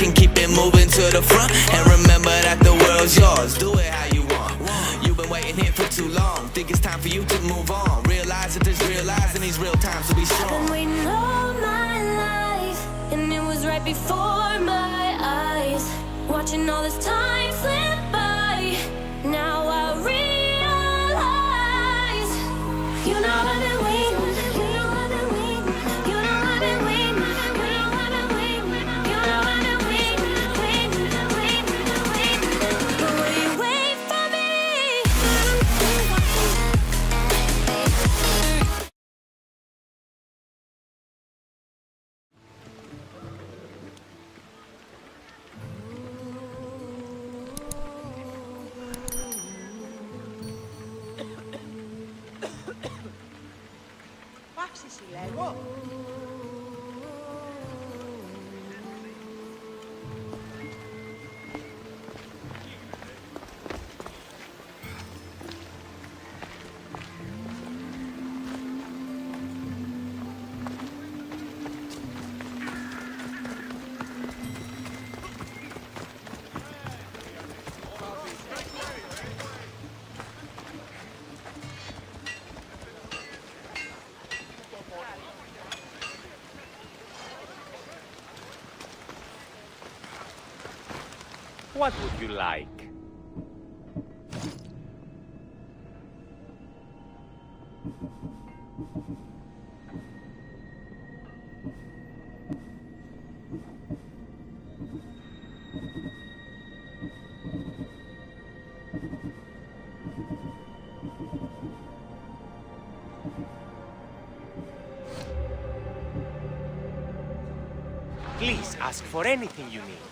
and keep it moving to the front. And remember that the world's yours. Do it how you want. You've been waiting here for too long. Think it's time for you to move on. Realize that there's real lies in these real times to be strong. I've been waiting all my life, and it was right before my eyes. Watching all this time slip by. Now I realize. You know I've been waiting. You know I've been waiting. You know I've been waiting. You know I've been waiting. You know I've been waiting, waiting, waiting, waiting. But will you wait for me? Παύση λέγω. What would you like? Please ask for anything you need.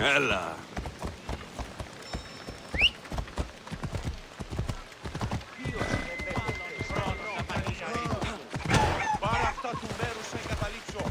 Έλα. Πάρε αυτά του μέρους σε εγκαταλείψω.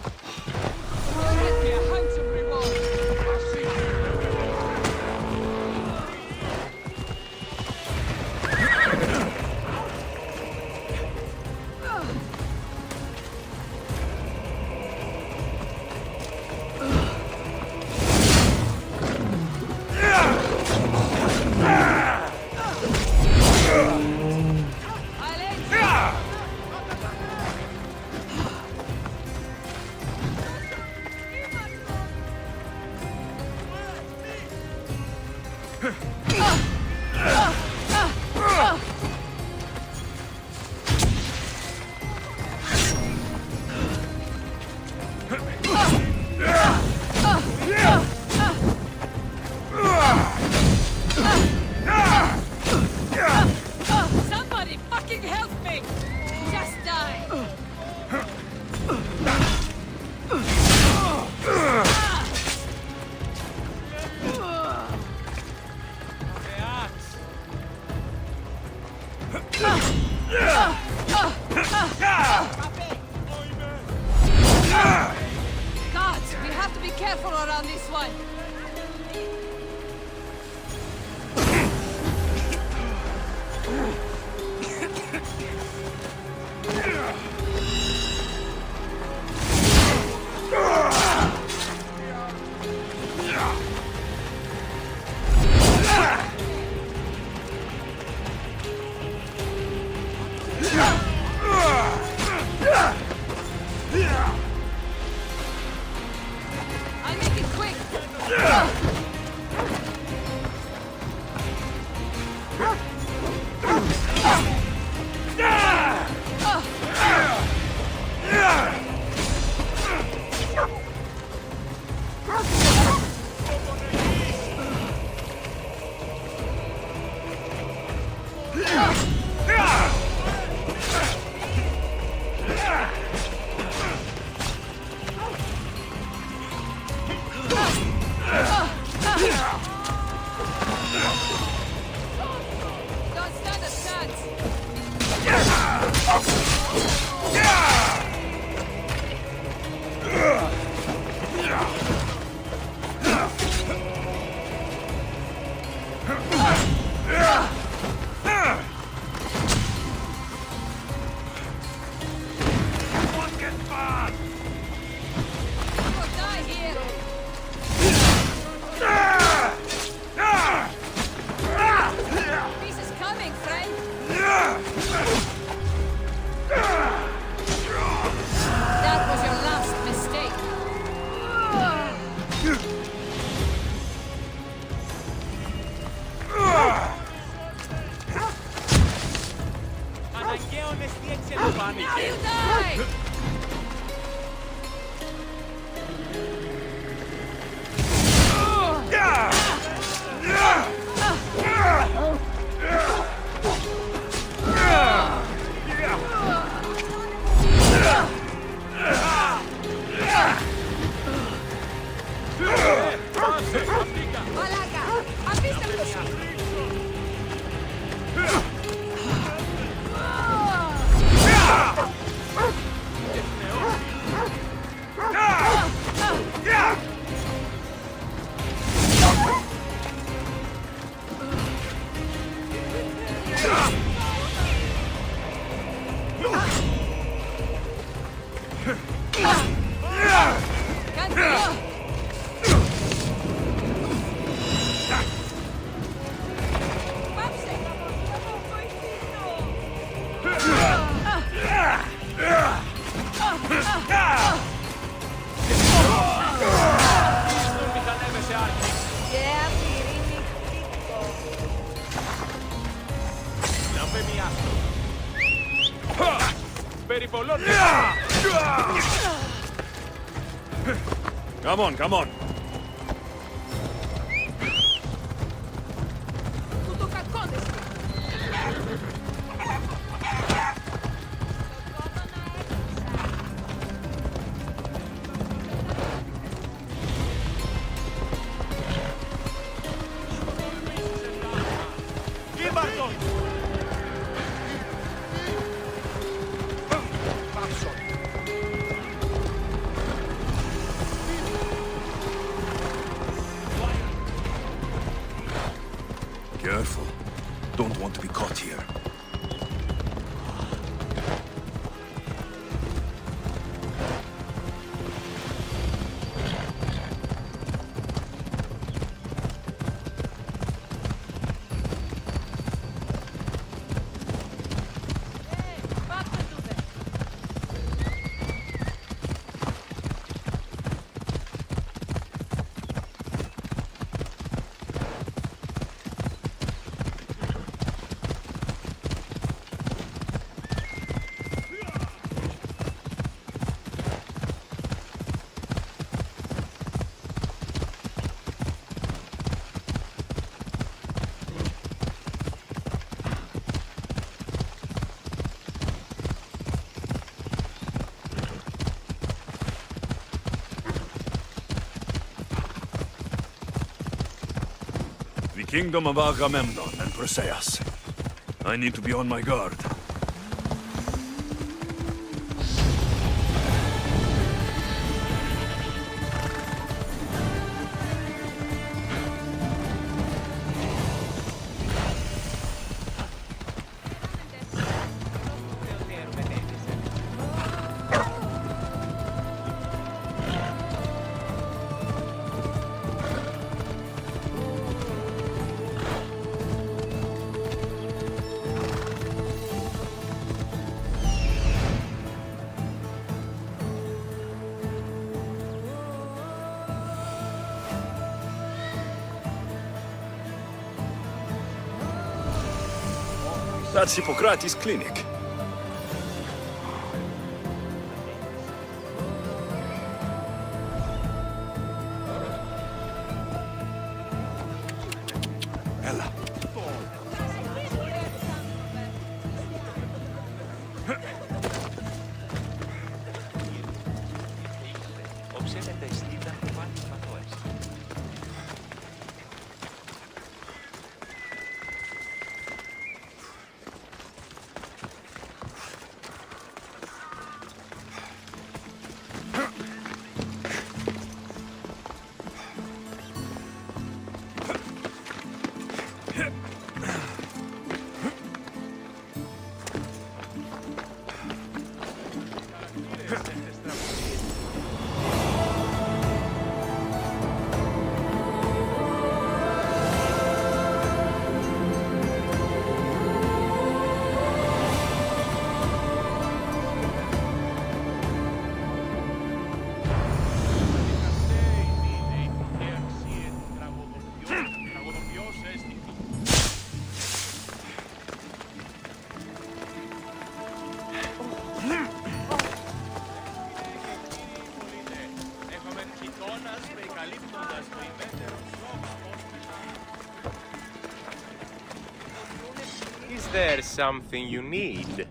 Somebody fucking help me! Just die! Gods, we have to be careful around this one. I'll make it quick. Don't stand a chance. You'll die here. Peace is coming, friend. That was your last mistake. Αναγκαίων εστίεξε Now φάνηκε. you die! Μαλάκα! Απίστευτος! Κάντε! Πάψε! Μηχανεύεσαι άρκη. Yeah, πυρήνη. Να φεμιάσω. Περιπολώνει. Come on, come on. Που το κακώνεσαι. τον! Πάψον! Careful. Don't want to be caught here. The kingdom of Agamemnon and Perseus. I need to be on my guard. That's Hippocrates' clinic. Ella. Is there something you need?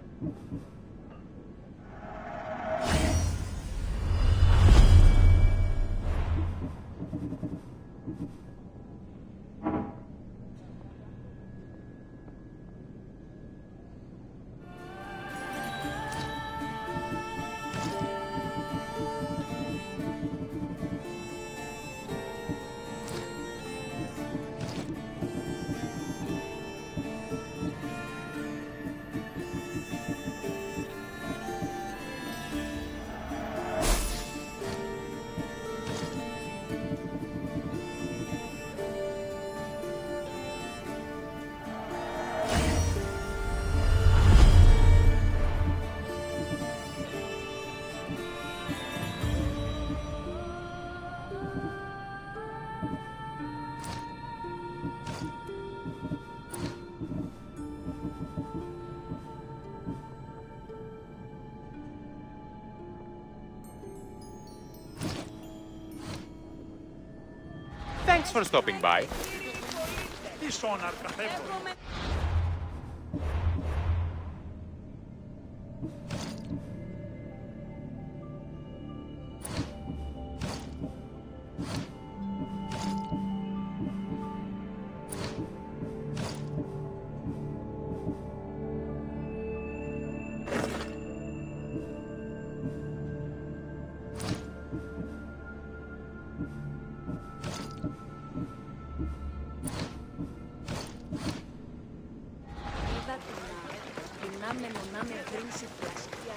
Thanks for stopping by. Ίσον αρκαθεύω. να με βρίνσει πλασιά.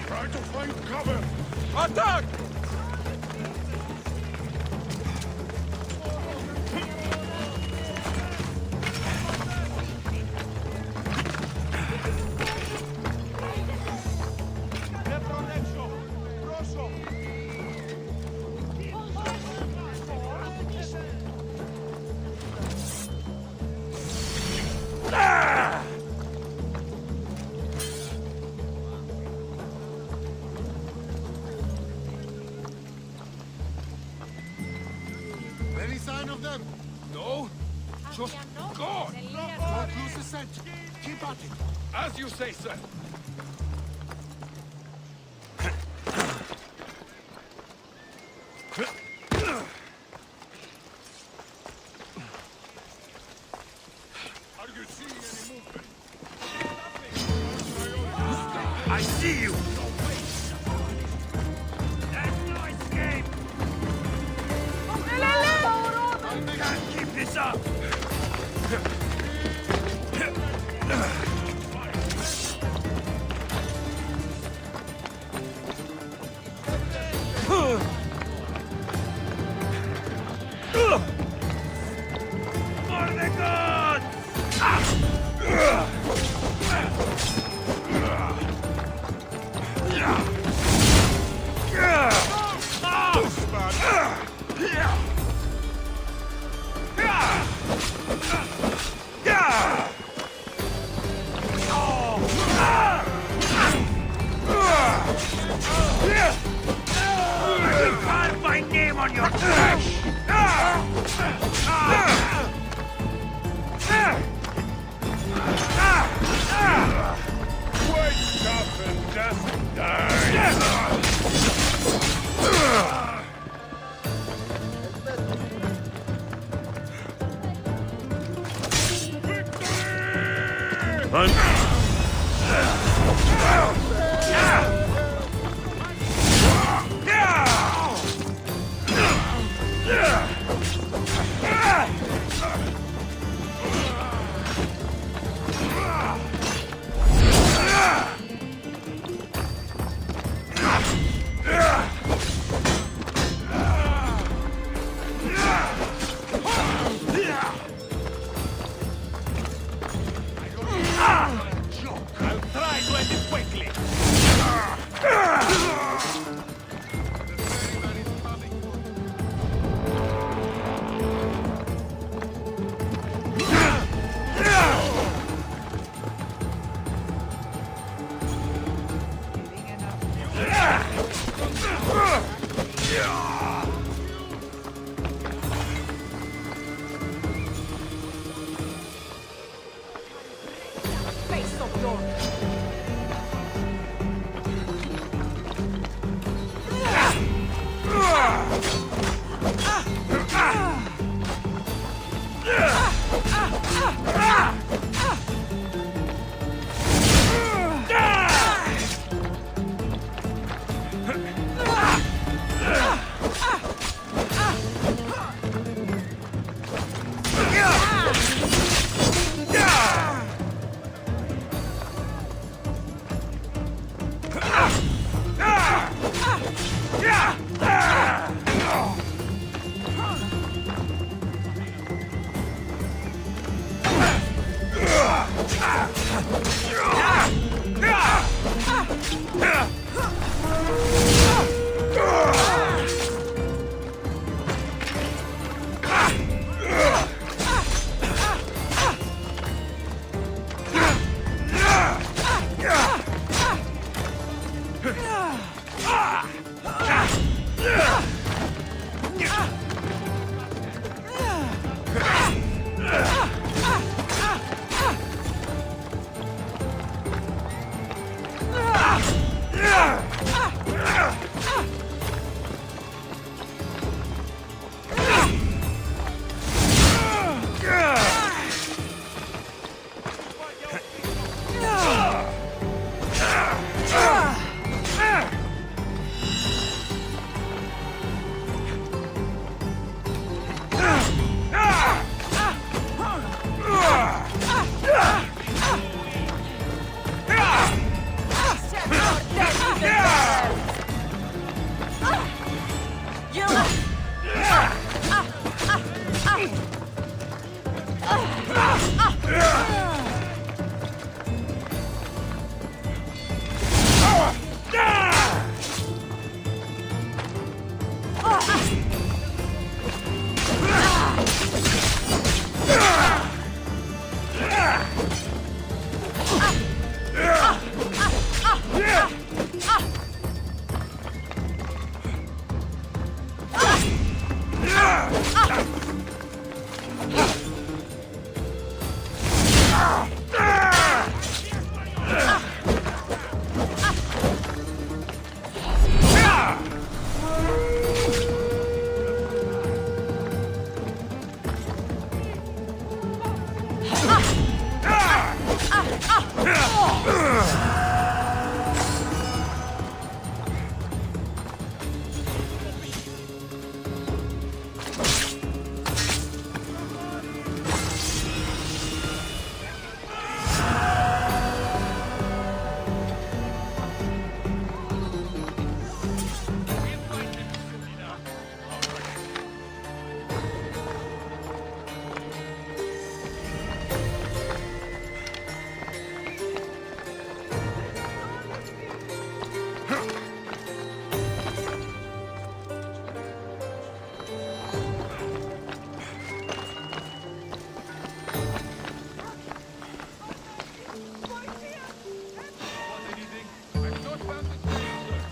Try to find cover! Attack! Any sign of them? No? Just gone! Don't lose the scent. Keep at it. As you say, sir. Are you seeing any movement? I see you! There's no escape! Can't keep this up! For the gods! Carve my name on your flesh! Wake up and just die! I'll try to end it quickly. Face of your... Yeah!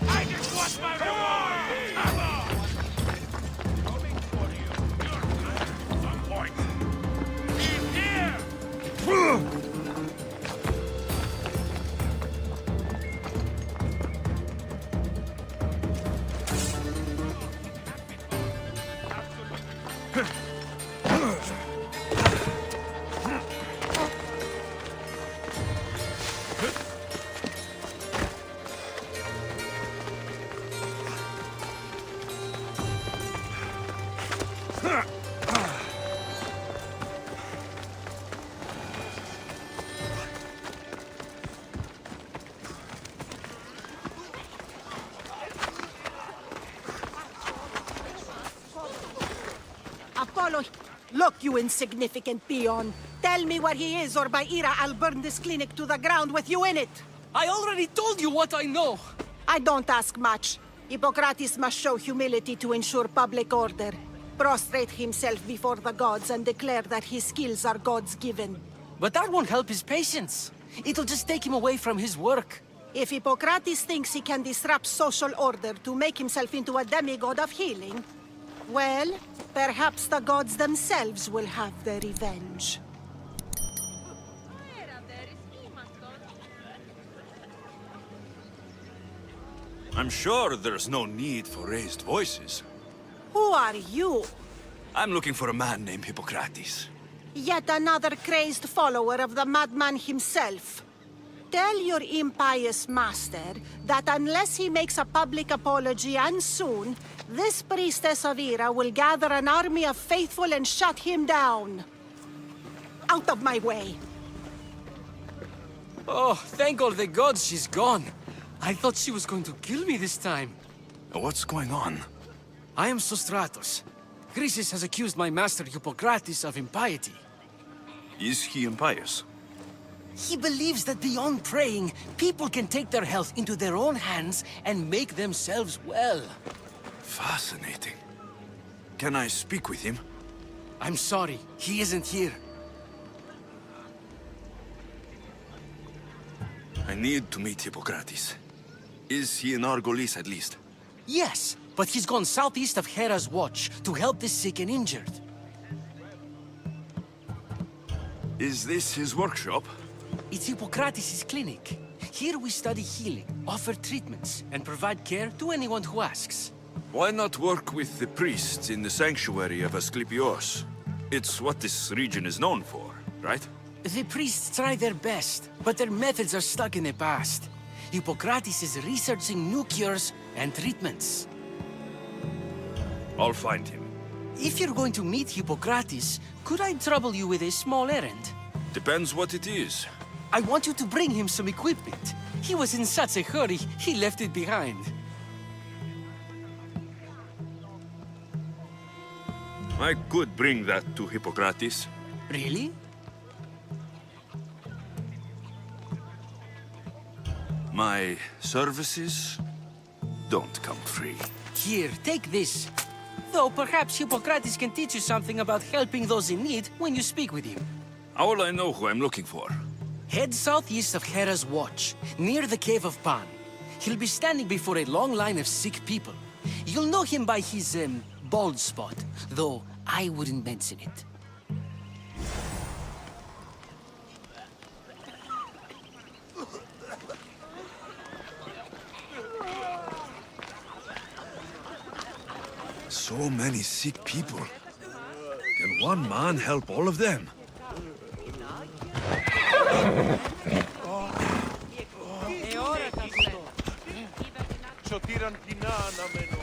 I just want my reward! Come on! Coming for you. You're some point. In here! Apollo, look, you insignificant peon. Tell me where he is, or by Ira, I'll burn this clinic to the ground with you in it. I already told you what I know. I don't ask much. Hippocrates must show humility to ensure public order. Prostrate himself before the gods and declare that his skills are gods given. But that won't help his patients. It'll just take him away from his work. If Hippocrates thinks he can disrupt social order to make himself into a demigod of healing, well, perhaps the gods themselves will have their revenge. I'm sure there's no need for raised voices. Who are you? I'm looking for a man named Hippocrates. Yet another crazed follower of the madman himself. Tell your impious master that unless he makes a public apology, and soon, this priestess of Ira will gather an army of faithful and shut him down. Out of my way! Oh, thank all the gods she's gone. I thought she was going to kill me this time. What's going on? I am Sostratos. Chrysis has accused my master Hippocrates of impiety. Is he impious? He believes that beyond praying, people can take their health into their own hands and make themselves well. Fascinating. Can I speak with him? I'm sorry, he isn't here. I need to meet Hippocrates. Is he in Argolis at least? Yes, but he's gone southeast of Hera's Watch to help the sick and injured. Is this his workshop? It's Hippocrates' clinic. Here we study healing, offer treatments, and provide care to anyone who asks. Why not work with the priests in the sanctuary of Asclepios? It's what this region is known for, right? The priests try their best, but their methods are stuck in the past. Hippocrates is researching new cures and treatments. I'll find him. If you're going to meet Hippocrates, could I trouble you with a small errand? Depends what it is. I want you to bring him some equipment. He was in such a hurry, he left it behind. I could bring that to Hippocrates. Really? My services don't come free. Here, take this. Though perhaps Hippocrates can teach you something about helping those in need when you speak with him. How will I know who I'm looking for? Head southeast of Hera's Watch, near the Cave of Pan. He'll be standing before a long line of sick people. You'll know him by his, bald spot, though I wouldn't mention it. So many sick people. Can one man help all of them? Σωτήραν κοινά αναμένω.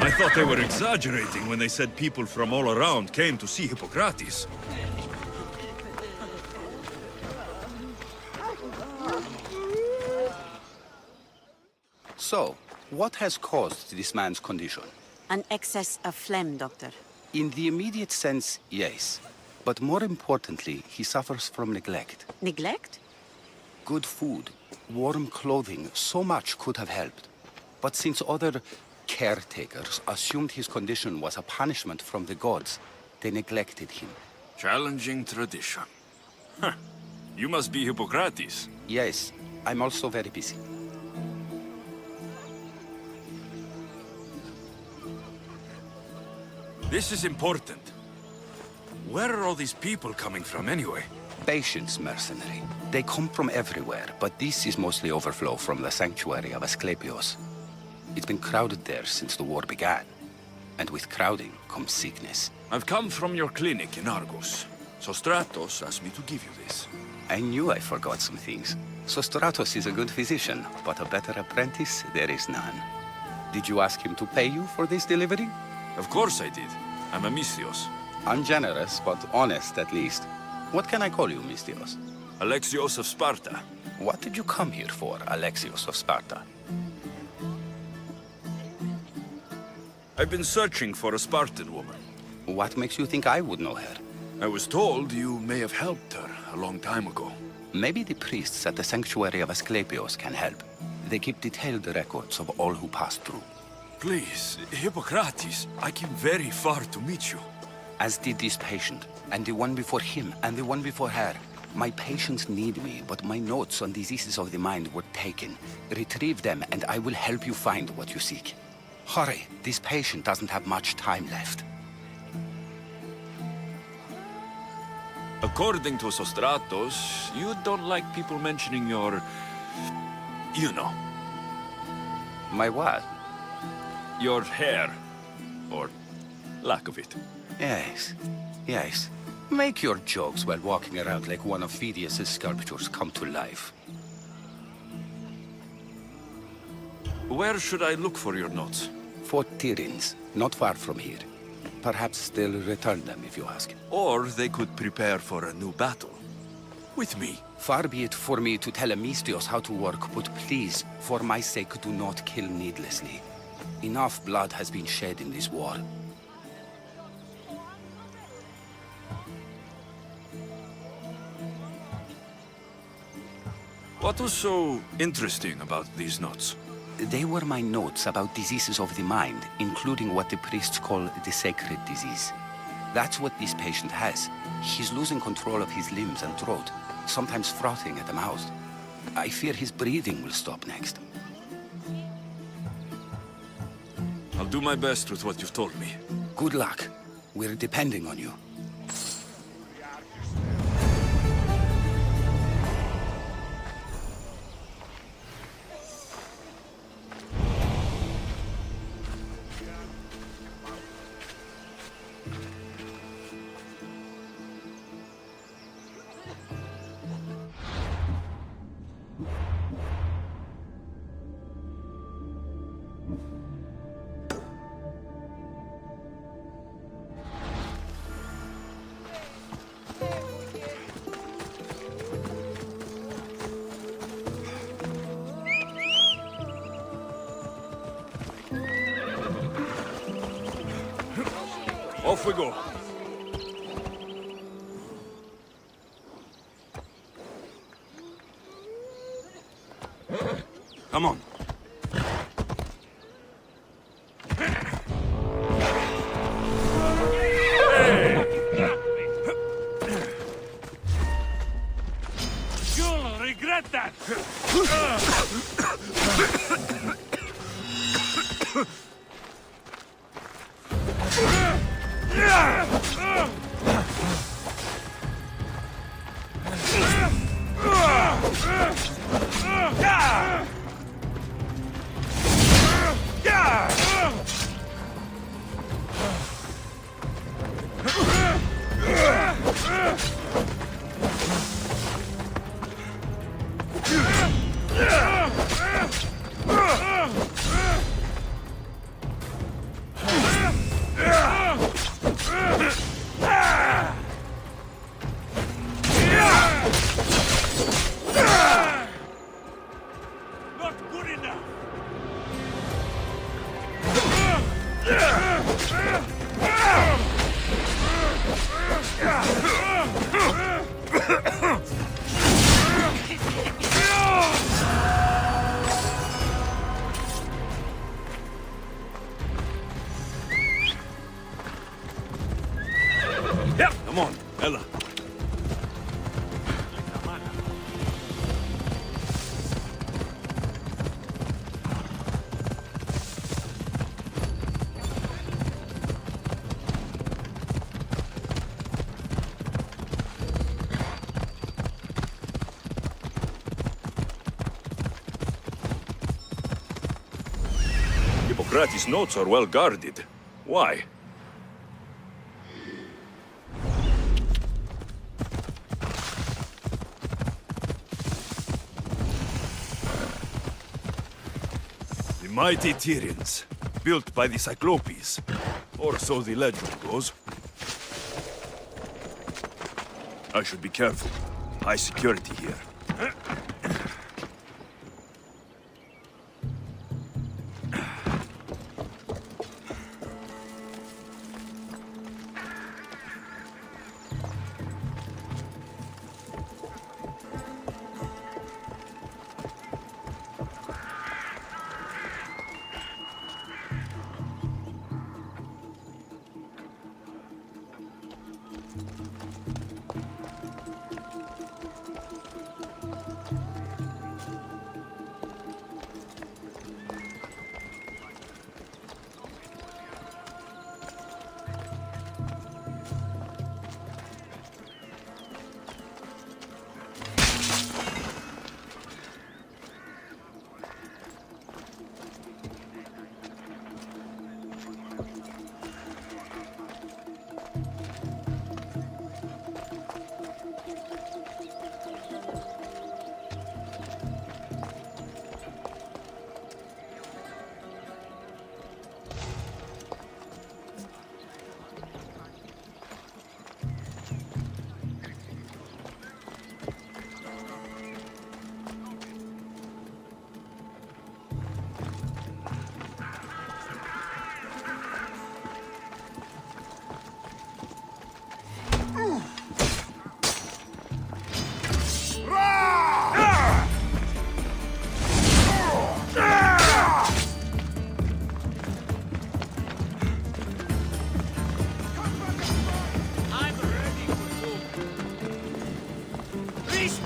I thought they were exaggerating when they said people from all around came to see Hippocrates. So, what has caused this man's condition? An excess of phlegm, Doctor. In the immediate sense, yes. But more importantly, he suffers from neglect. Neglect? Good food, warm clothing, so much could have helped. But since other caretakers assumed his condition was a punishment from the gods, they neglected him. Challenging tradition. Huh. You must be Hippocrates. Yes, I'm also very busy. This is important. Where are all these people coming from anyway? Patience, mercenary. They come from everywhere, but this is mostly overflow from the sanctuary of Asclepios. It's been crowded there since the war began. And with crowding comes sickness. I've come from your clinic in Argos. Sostratos asked me to give you this. I knew I forgot some things. Sostratos is a good physician, but a better apprentice there is none. Did you ask him to pay you for this delivery? Of course I did. I'm Alexios. Ungenerous, but honest at least. What can I call you, Mystios? Alexios of Sparta. What did you come here for, Alexios of Sparta? I've been searching for a Spartan woman. What makes you think I would know her? I was told you may have helped her a long time ago. Maybe the priests at the sanctuary of Asclepios can help. They keep detailed records of all who passed through. Please, Hippocrates, I came very far to meet you. As did this patient, and the one before him, and the one before her. My patients need me, but my notes on diseases of the mind were taken. Retrieve them, and I will help you find what you seek. Hurry, this patient doesn't have much time left. According to Sostratos, you don't like people mentioning your... you know. My what? Your hair. Or lack of it. Yes, yes. Make your jokes while walking around like one of Phidias' sculptures come to life. Where should I look for your notes? For Tyrins, not far from here. Perhaps they'll return them if you ask. Or they could prepare for a new battle. With me. Far be it for me to tell Amistios how to work, but please, for my sake, do not kill needlessly. Enough blood has been shed in this war. What was so interesting about these notes? They were my notes about diseases of the mind, including what the priests call the sacred disease. That's what this patient has. He's losing control of his limbs and throat, sometimes frothing at the mouth. I fear his breathing will stop next. I'll do my best with what you've told me. Good luck. We're depending on you. Off we go. Come on. You'll regret that! Yeah, come on, Ella. Hippocrates' notes are well guarded. Why? The mighty Tyrians, built by the Cyclopes, or so the legend goes. I should be careful. High security here.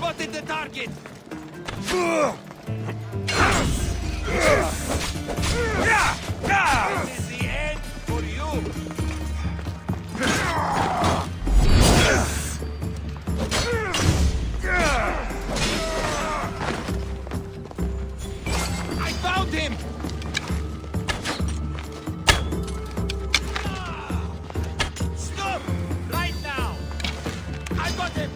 spotted the target! This is the end for you! I found him! Stop! Right now! I got him!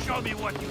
Show me what you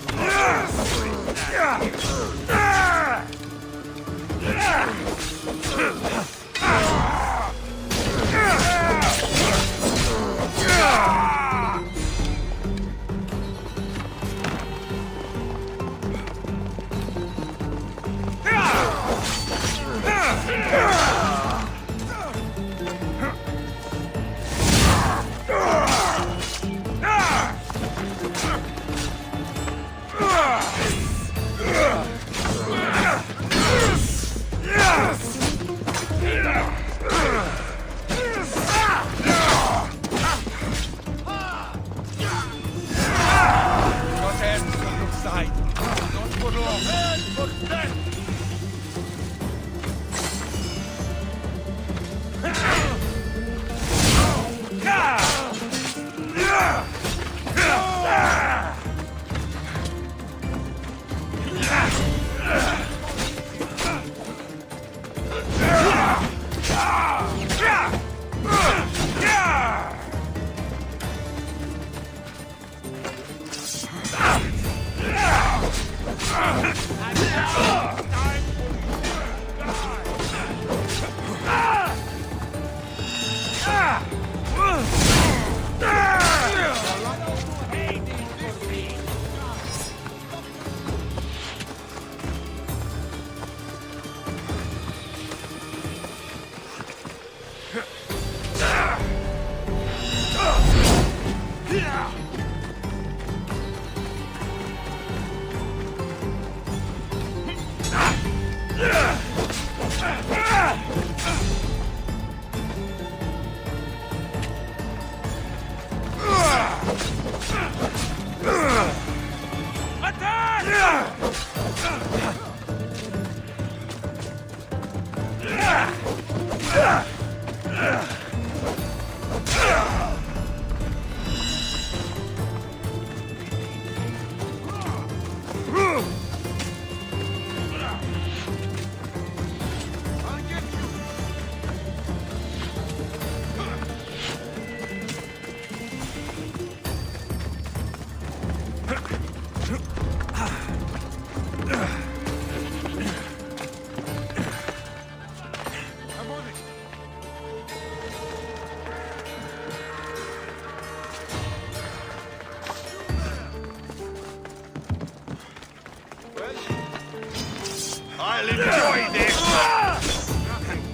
I'll enjoy this!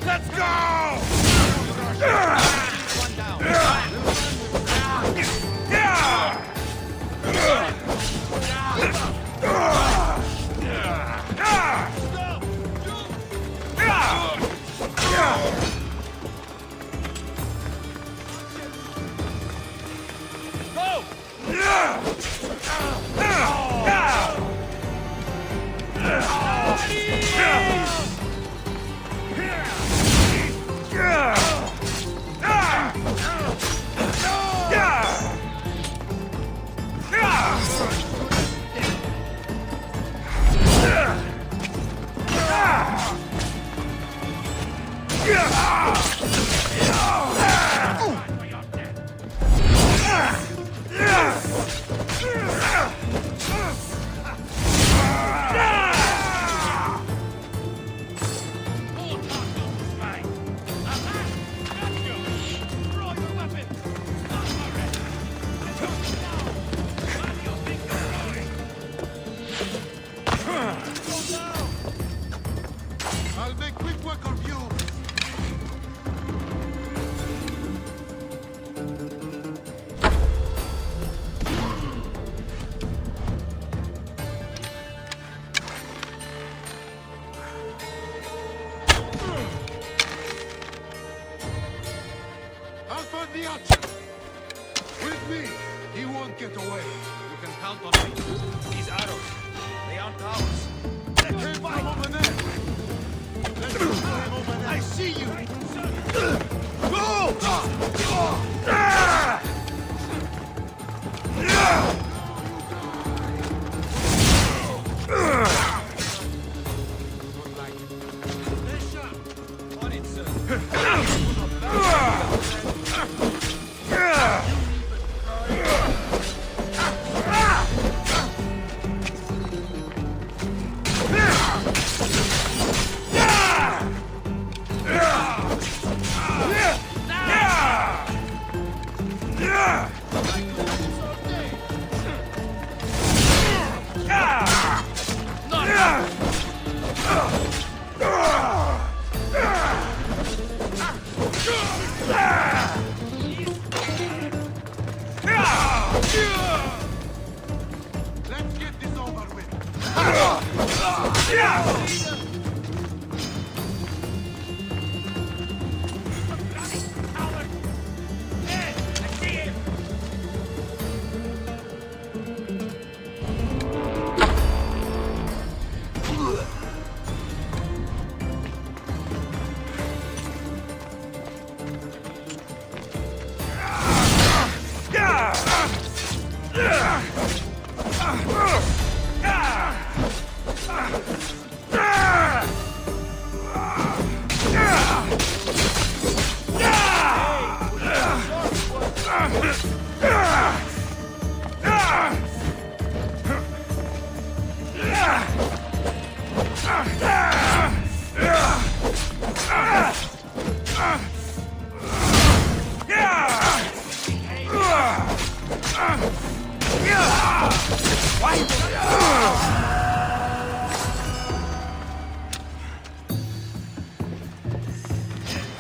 Let's go! One I'll make quick work of you. I'll find the archer. With me, he won't get away. You can count on me. These arrows, they aren't ours. They came from over there. Let's go from over there. I see you. On it, sir. Let's get this over with.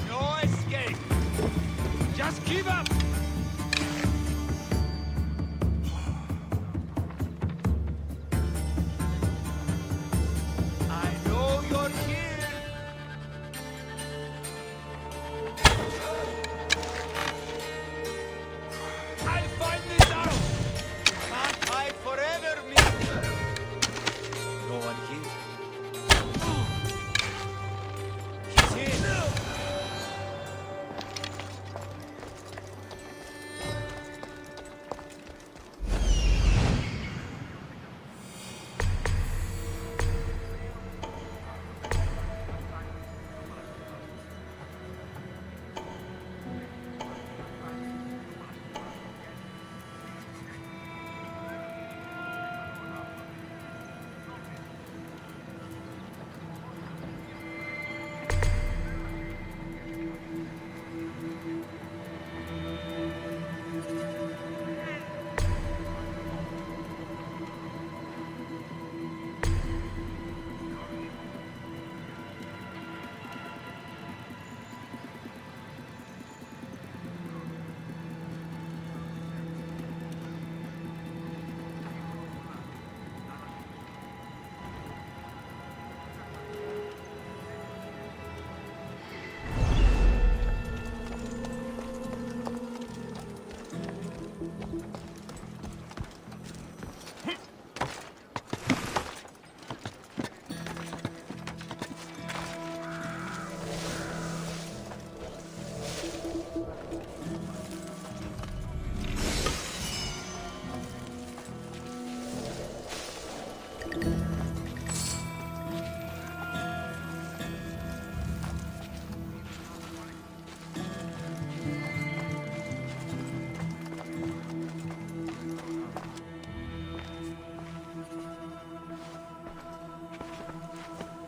No escape. Just give up. I know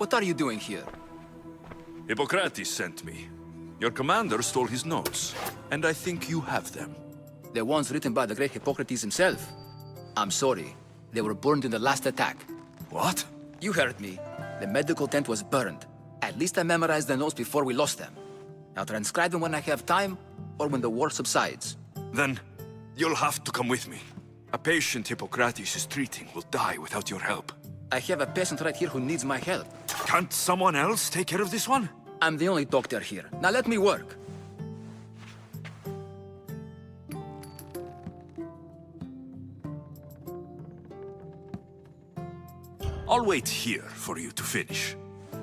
What are you doing here? Hippocrates sent me. Your commander stole his notes, and I think you have them. The ones written by the great Hippocrates himself. I'm sorry. They were burned in the last attack. What? You heard me. The medical tent was burned. At least I memorized the notes before we lost them. I'll transcribe them when I have time, or when the war subsides. Then, you'll have to come with me. A patient Hippocrates is treating will die without your help. I have a patient right here who needs my help. Can't someone else take care of this one? I'm the only doctor here. Now let me work. I'll wait here for you to finish.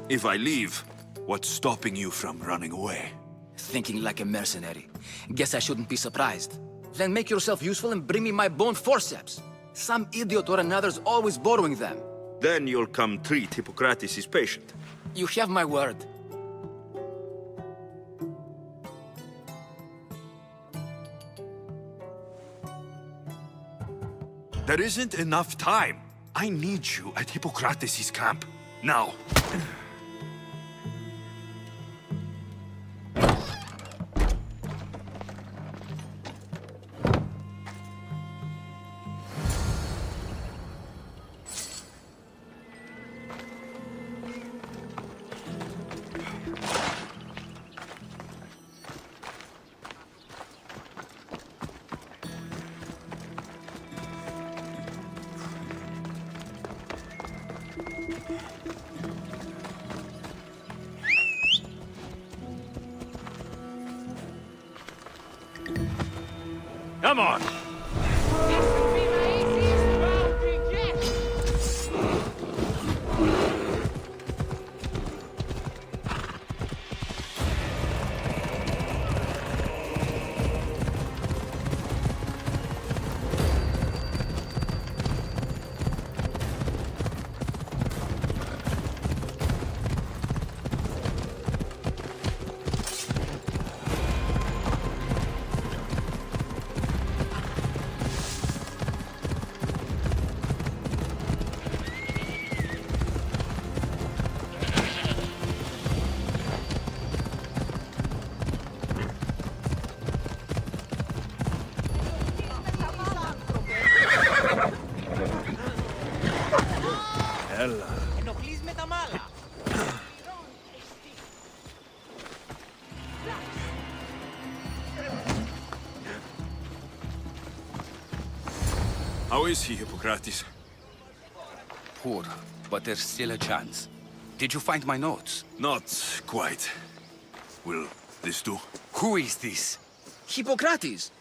If I leave, what's stopping you from running away? Thinking like a mercenary. Guess I shouldn't be surprised. Then make yourself useful and bring me my bone forceps. Some idiot or another's always borrowing them. Then you'll come treat Hippocrates' patient. You have my word. There isn't enough time. I need you at Hippocrates' camp. Now. Come on! This will be my easiest boundary yet! How is he, Hippocrates? Poor, but there's still a chance. Did you find my notes? Not quite. Will this do? Who is this? Hippocrates!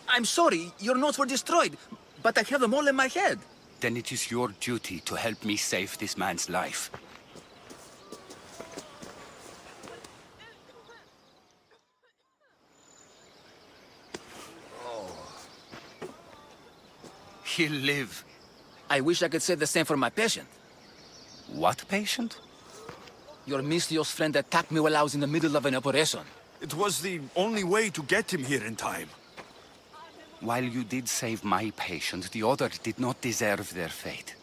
I'm sorry, your notes were destroyed, but I have them all in my head. Then it is your duty to help me save this man's life. He'll live. I wish I could say the same for my patient. What patient? Your Mythios friend attacked me while I was in the middle of an operation. It was the only way to get him here in time. While you did save my patient, the others did not deserve their fate.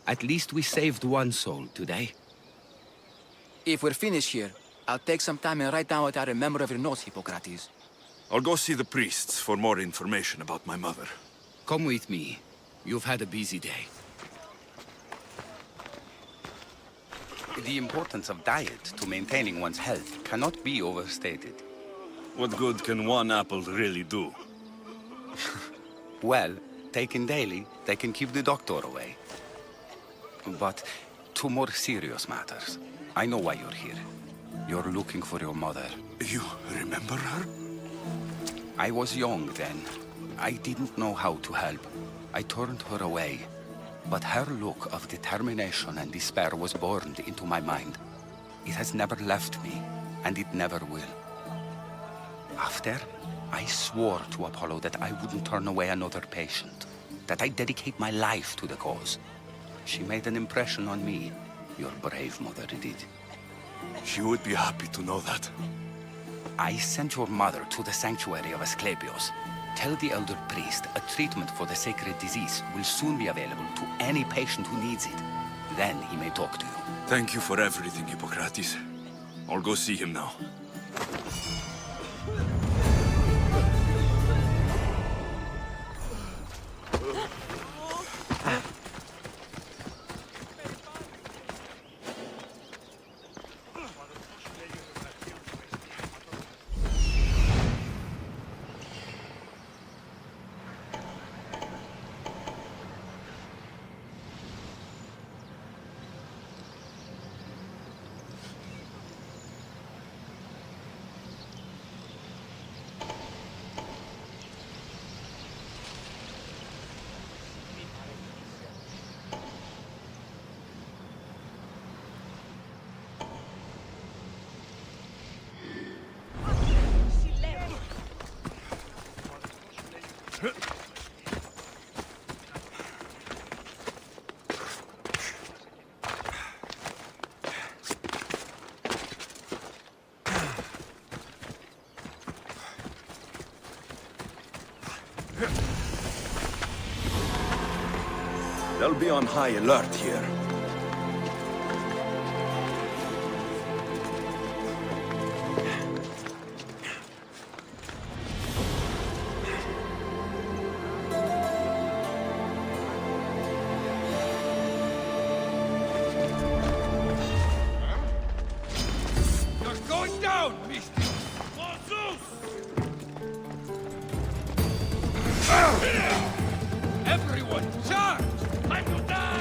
At least we saved one soul today. If we're finished here, I'll take some time and write down what I remember of your notes, Hippocrates. I'll go see the priests for more information about my mother. Come with me. You've had a busy day. The importance of diet to maintaining one's health cannot be overstated. What good can one apple really do? Well, taken daily, they can keep the doctor away. But to more serious matters, I know why you're here. You're looking for your mother. You remember her? I was young then. I didn't know how to help. I turned her away. But her look of determination and despair was burned into my mind. It has never left me, and it never will. After, I swore to Apollo that I wouldn't turn away another patient, that I'd dedicate my life to the cause. She made an impression on me. Your brave mother did. She would be happy to know that. I sent your mother to the sanctuary of Asclepios. Tell the elder priest a treatment for the sacred disease will soon be available to any patient who needs it. Then he may talk to you. Thank you for everything, Hippocrates. I'll go see him now. They'll be on high alert here. You're going down, Misty! For Zeus! Everyone, charge! Time to die!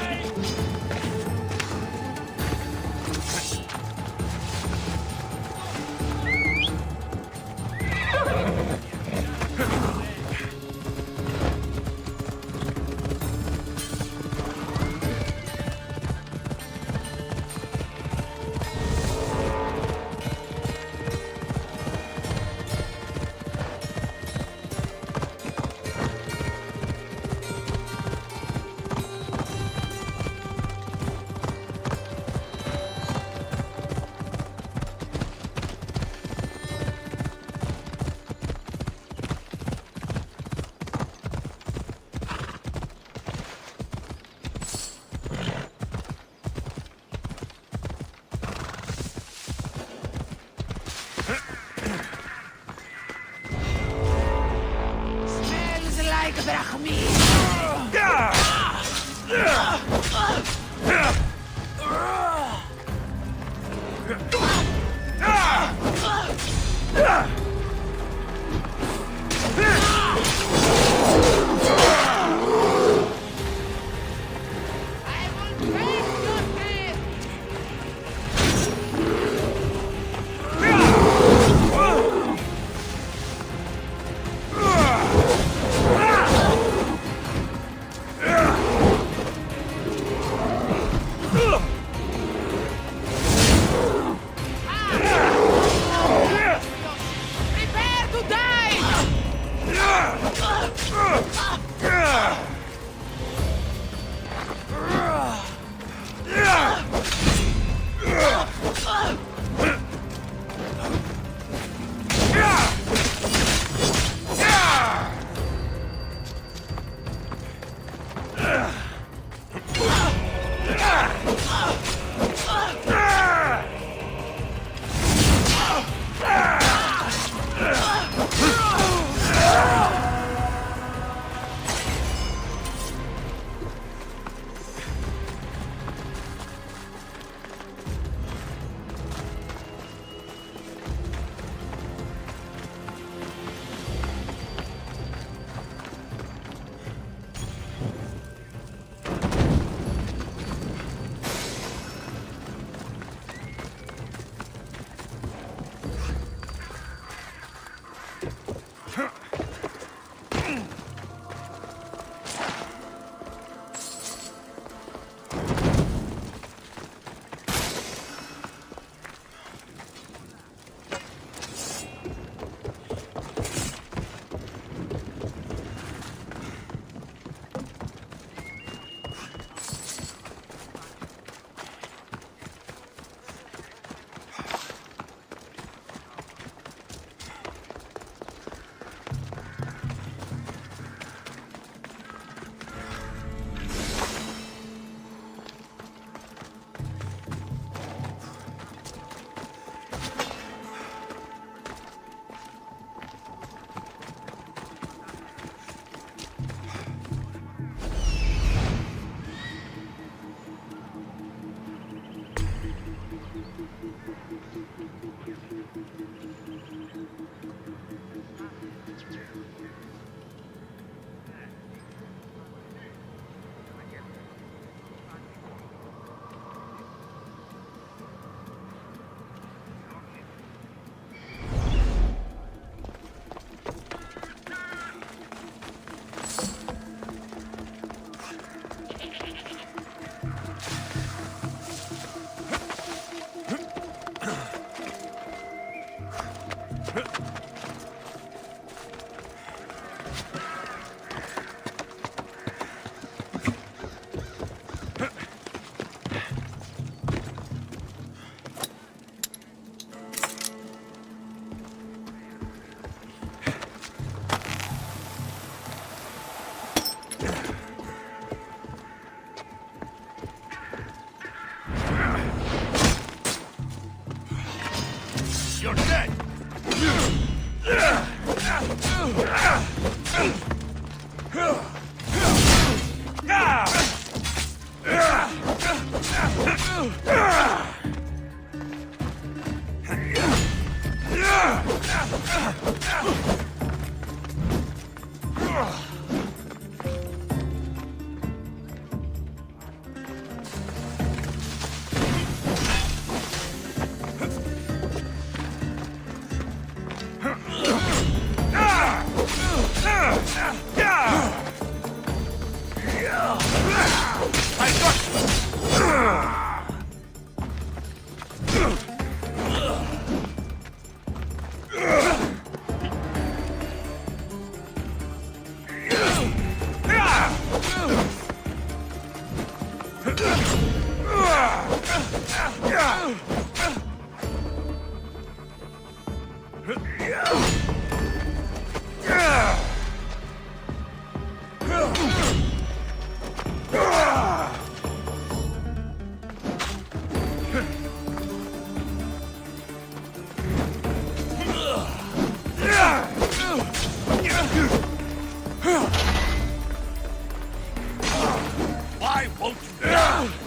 Why won't you?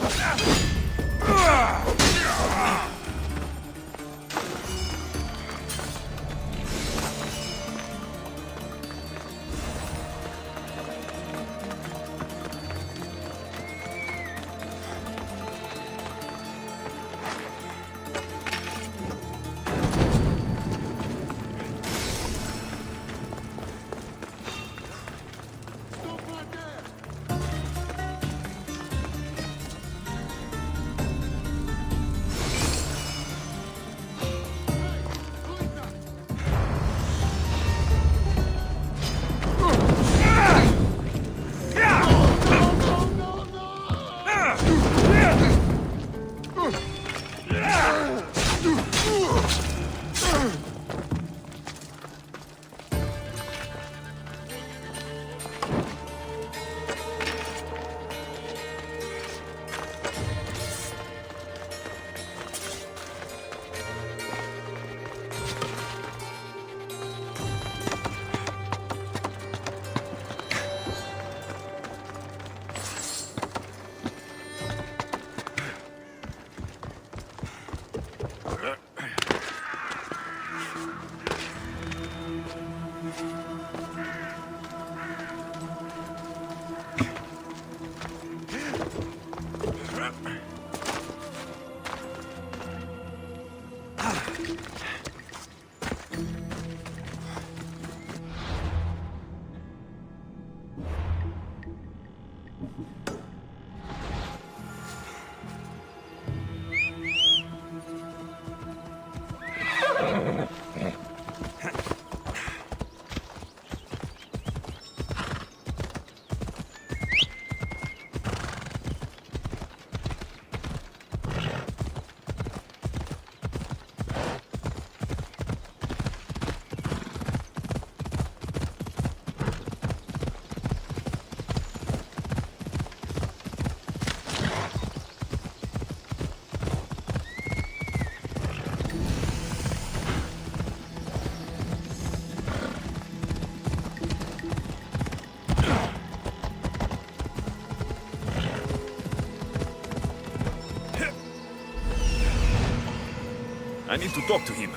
I need to talk to him.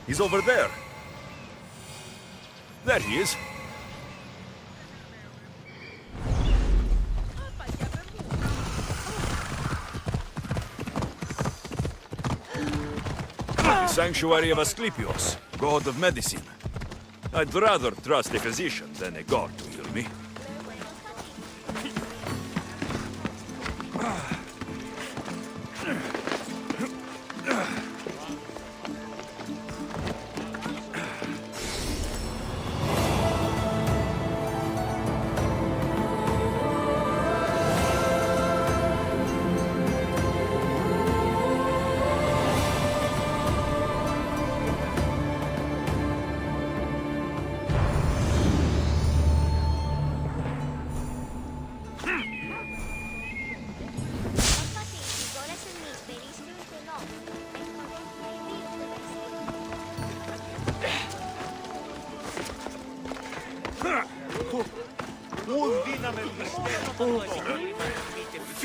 He's over there. There he is. The sanctuary of Asclepios, god of medicine. I'd rather trust a physician than a god to heal me.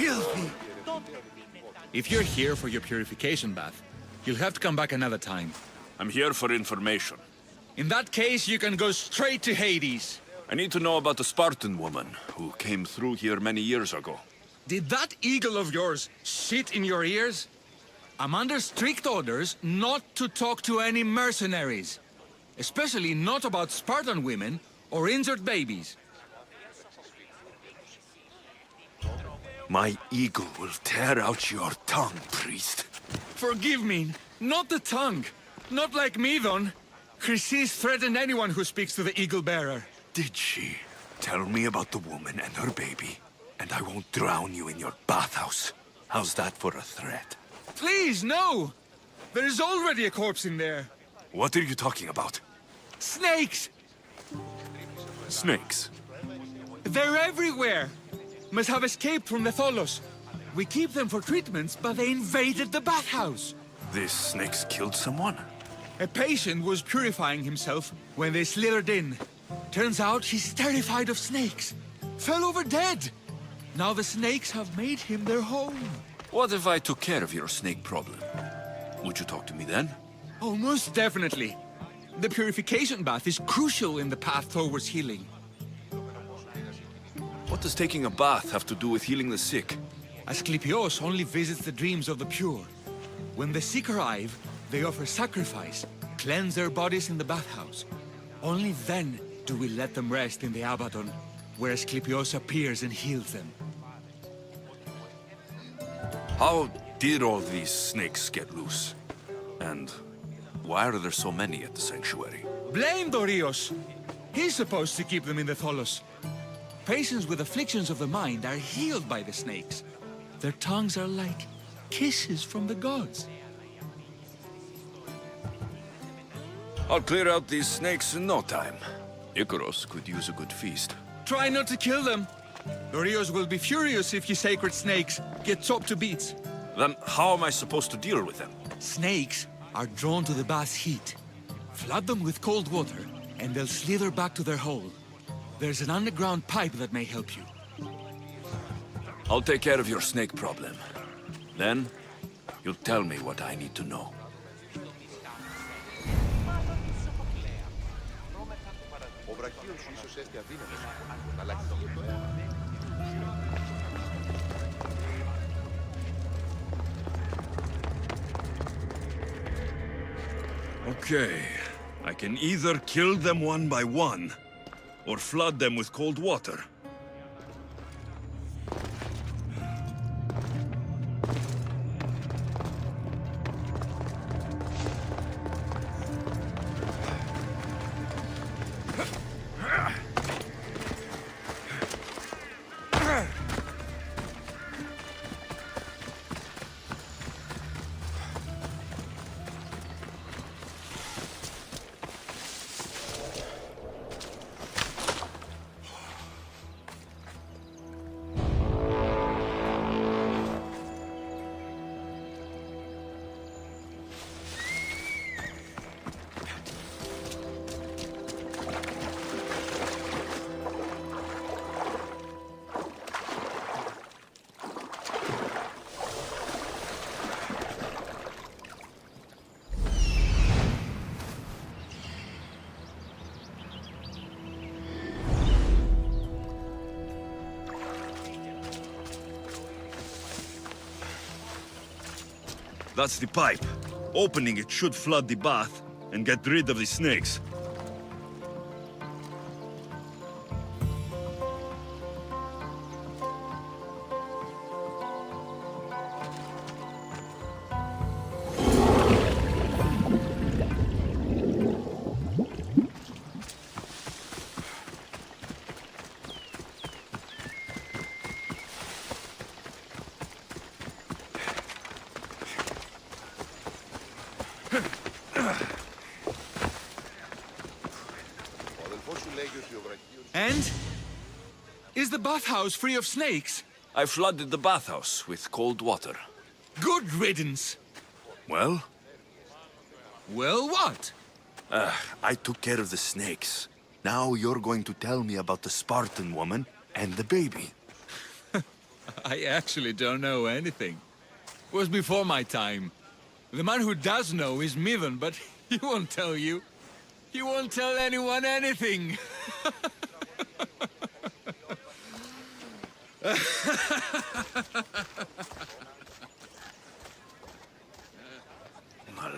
filthy! If you're here for your purification bath, you'll have to come back another time. I'm here for information. In that case, you can go straight to Hades. I need to know about the Spartan woman who came through here many years ago. Did that eagle of yours shit in your ears? I'm under strict orders not to talk to any mercenaries. Especially not about Spartan women or injured babies. My eagle will tear out your tongue, priest. Forgive me, not the tongue. Not like Medon. Chrysis threatened anyone who speaks to the eagle bearer. Did she? Tell me about the woman and her baby, and I won't drown you in your bathhouse. How's that for a threat? Please, no! There's already a corpse in there. What are you talking about? Snakes! Snakes? They're everywhere! Must have escaped from the Tholos. We keep them for treatments, but they invaded the bathhouse. These snakes killed someone? A patient was purifying himself when they slithered in. Turns out he's terrified of snakes. Fell over dead. Now the snakes have made him their home. What if I took care of your snake problem? Would you talk to me then? Oh, most definitely. The purification bath is crucial in the path towards healing. What does taking a bath have to do with healing the sick? Asclepios only visits the dreams of the pure. When the sick arrive, they offer sacrifice, cleanse their bodies in the bathhouse. Only then do we let them rest in the Abaddon, where Asclepios appears and heals them. How did all these snakes get loose? And why are there so many at the sanctuary? Blame Dorios! He's supposed to keep them in the Tholos. Patients with afflictions of the mind are healed by the snakes. Their tongues are like kisses from the gods. I'll clear out these snakes in no time. Icaros could use a good feast. Try not to kill them. Dorios will be furious if you sacred snakes get chopped to bits. Then how am I supposed to deal with them? Snakes are drawn to the bath's heat. Flood them with cold water, and they'll slither back to their hole. There's an underground pipe that may help you. I'll take care of your snake problem. Then, you'll tell me what I need to know. Okay, I can either kill them one by one, or flood them with cold water. That's the pipe. Opening it should flood the bath and get rid of the snakes. And? Is the bathhouse free of snakes? I flooded the bathhouse with cold water. Good riddance. Well? Well, what? I took care of the snakes. Now you're going to tell me about the Spartan woman and the baby. I actually don't know anything. It was before my time. The man who does know is Midon, but he won't tell you. He won't tell anyone anything.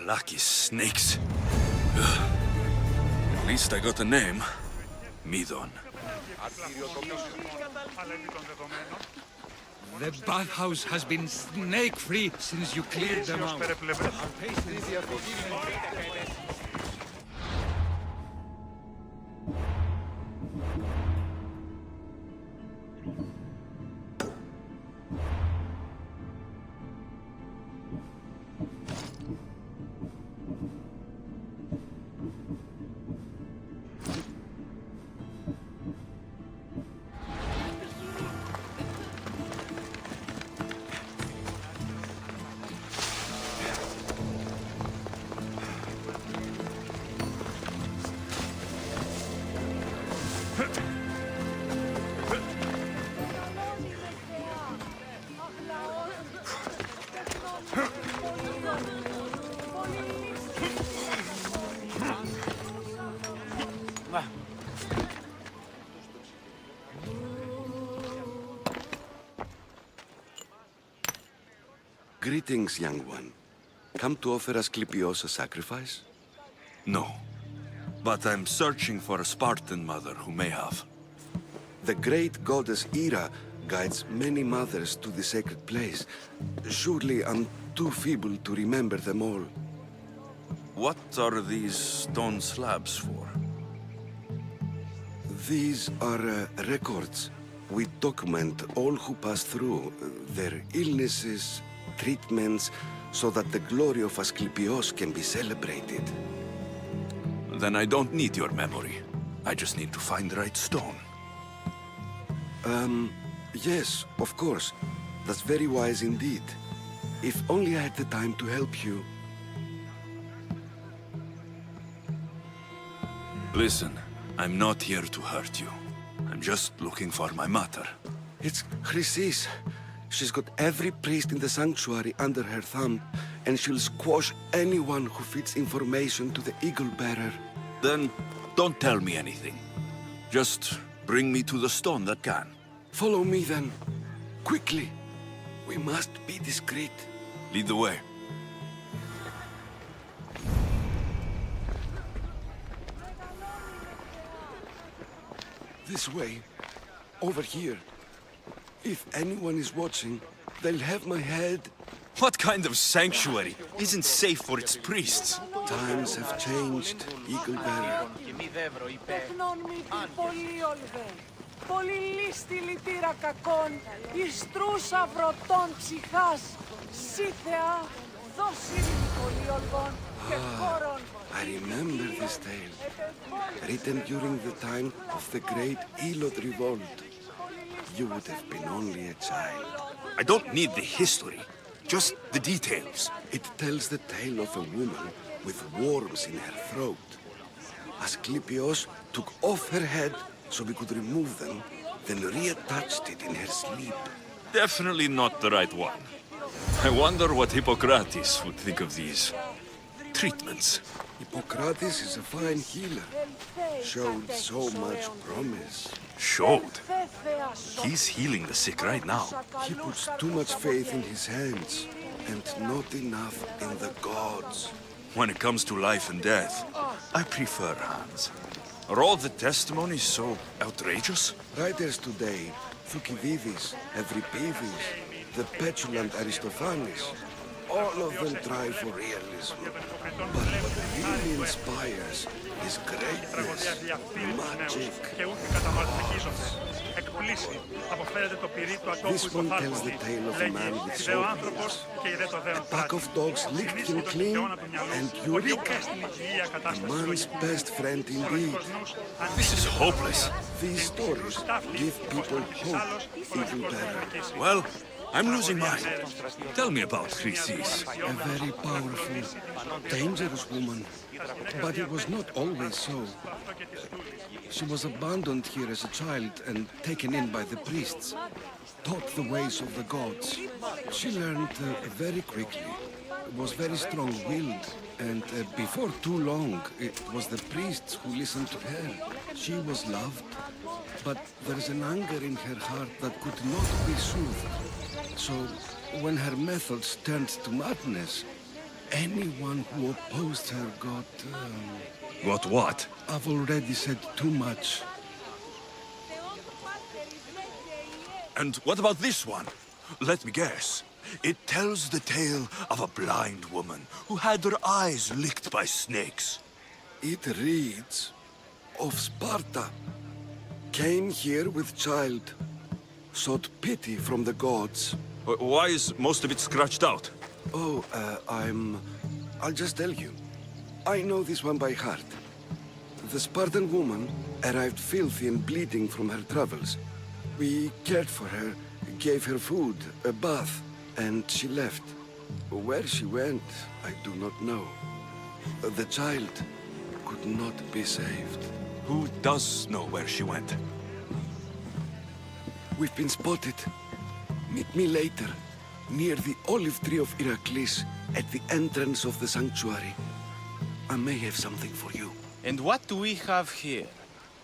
Lucky snakes. Ugh. At least I got a name. Midon. The bathhouse has been snake-free since you cleared them out. Greetings, young one. Come to offer Asclepios a sacrifice? No. But I'm searching for a Spartan mother who may have. The great goddess Hera guides many mothers to the sacred place. Surely I'm too feeble to remember them all. What are these stone slabs for? These are records. We document all who pass through, their illnesses, treatments, so that the glory of Asclepios can be celebrated. Then I don't need your memory. I just need to find the right stone. Yes, of course. That's very wise indeed. If only I had the time to help you. Listen, I'm not here to hurt you. I'm just looking for my mother. It's Chrysis. She's got every priest in the sanctuary under her thumb, and she'll squash anyone who feeds information to the Eagle Bearer. Then don't tell me anything. Just bring me to the stone that can. Follow me then. Quickly. We must be discreet. Lead the way. This way. Over here. If anyone is watching, they'll have my head. What kind of sanctuary isn't safe for its priests? Times have changed, Eagle Bearer. Πολύ λίστη λυτήρα κακών, εις τρούσα βρωτών ψυχάς, Σύθεα, δώσει πολιολγών και χώρων. I remember this tale, written during the time of the great Elot revolt. You would have been only a child. I don't need the history, just the details. It tells the tale of a woman with worms in her throat. Asclepios took off her head so we could remove them, then reattached it in her sleep. Definitely not the right one. I wonder what Hippocrates would think of these treatments. Hippocrates is a fine healer. Showed so much promise. Showed? He's healing the sick right now. He puts too much faith in his hands, and not enough in the gods. When it comes to life and death, I prefer hands. Are all the testimonies so outrageous? Writers today, Thucydides, Euripides, the petulant Aristophanes, all of them try for realism. But what really inspires is greatness, magic. This one tells the tale of a man with shoulders. A pack of dogs licked him clean, and Eureka, a man's best friend indeed. This is hopeless. These stories give people hope, Eagle Bearer. Well, I'm losing mine. Tell me about Chrysis. A very powerful, dangerous woman. But it was not always so. She was abandoned here as a child and taken in by the priests. Taught the ways of the gods. She learned very quickly. Was very strong-willed. And before too long, it was the priests who listened to her. She was loved. But there is an anger in her heart that could not be soothed. So, when her methods turned to madness, anyone who opposed her got... Got what? I've already said too much. And what about this one? Let me guess. It tells the tale of a blind woman who had her eyes licked by snakes. It reads of Sparta. Came here with child. Sought pity from the gods. Why is most of it scratched out? Oh, I'll just tell you. I know this one by heart. The Spartan woman arrived filthy and bleeding from her travels. We cared for her, gave her food, a bath, and she left. Where she went, I do not know. The child could not be saved. Who does know where she went? We've been spotted. Meet me later, near the olive tree of Heracles, at the entrance of the sanctuary. I may have something for you. And what do we have here?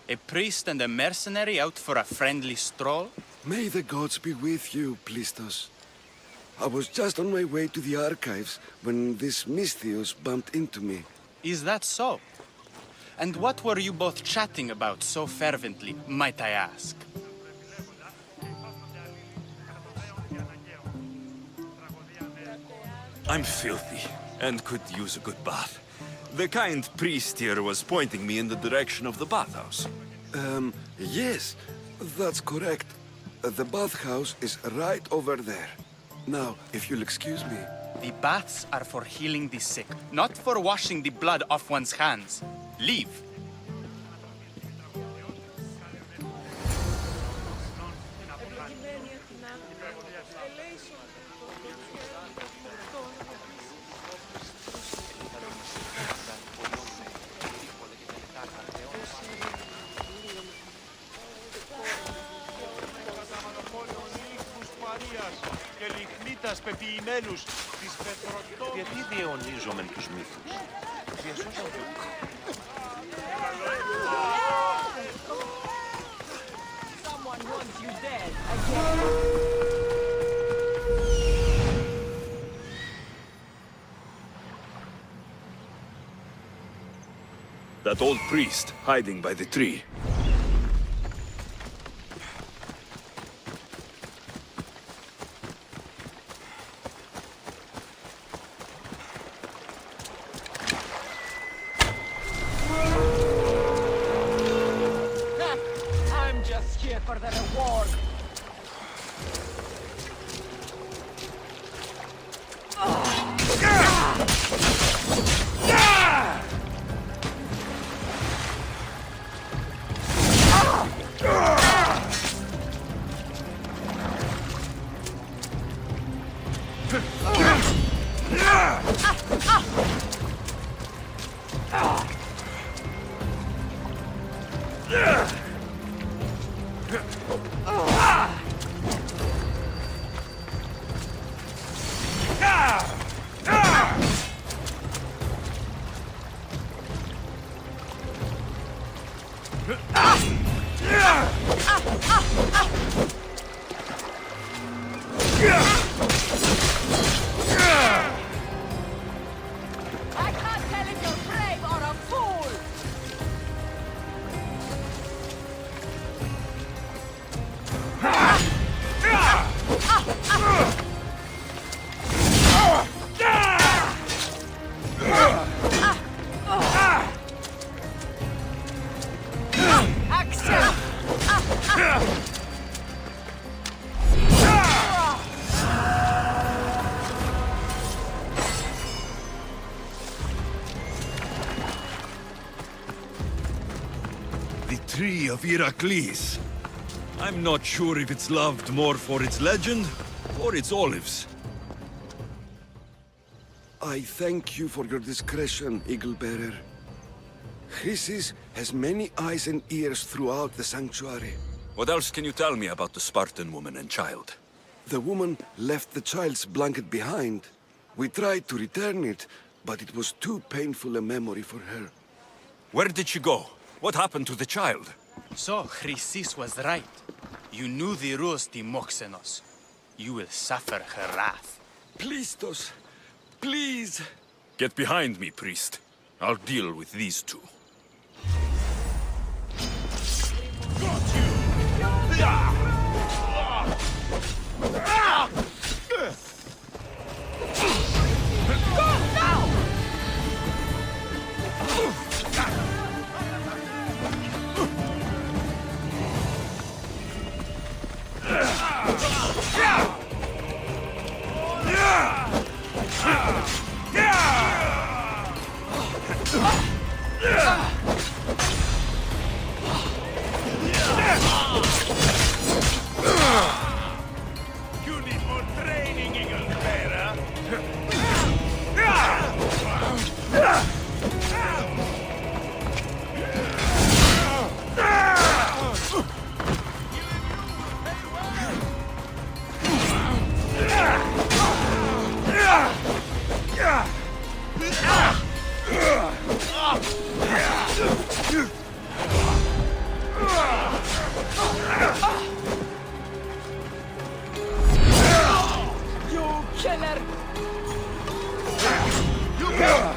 A priest and a mercenary out for a friendly stroll? May the gods be with you, Plistos. I was just on my way to the archives when this Misthios bumped into me. Is that so? And what were you both chatting about so fervently, might I ask? I'm filthy and could use a good bath. The kind priest here was pointing me in the direction of the bathhouse. Yes, that's correct. The bathhouse is right over there. Now, if you'll excuse me. The baths are for healing the sick, not for washing the blood off one's hands. Leave. Γιατί διαιωνίζομαι τους μύθους. Διασώσαμε. Someone wants you dead again. That old priest hiding by the tree. I'm just here for the reward. I can't tell if you're brave or a fool. The tree of Heracles. I'm not sure if it's loved more for its legend or its olives. I thank you for your discretion, Eagle-bearer. Chrysis has many eyes and ears throughout the sanctuary. What else can you tell me about the Spartan woman and child? The woman left the child's blanket behind. We tried to return it, but it was too painful a memory for her. Where did she go? What happened to the child? So, Chrysis was right. You knew the rules, Timoxenos. You will suffer her wrath. Plistos, please. Get behind me, priest. I'll deal with these two. You need more training, Eagle-bearer. You killer!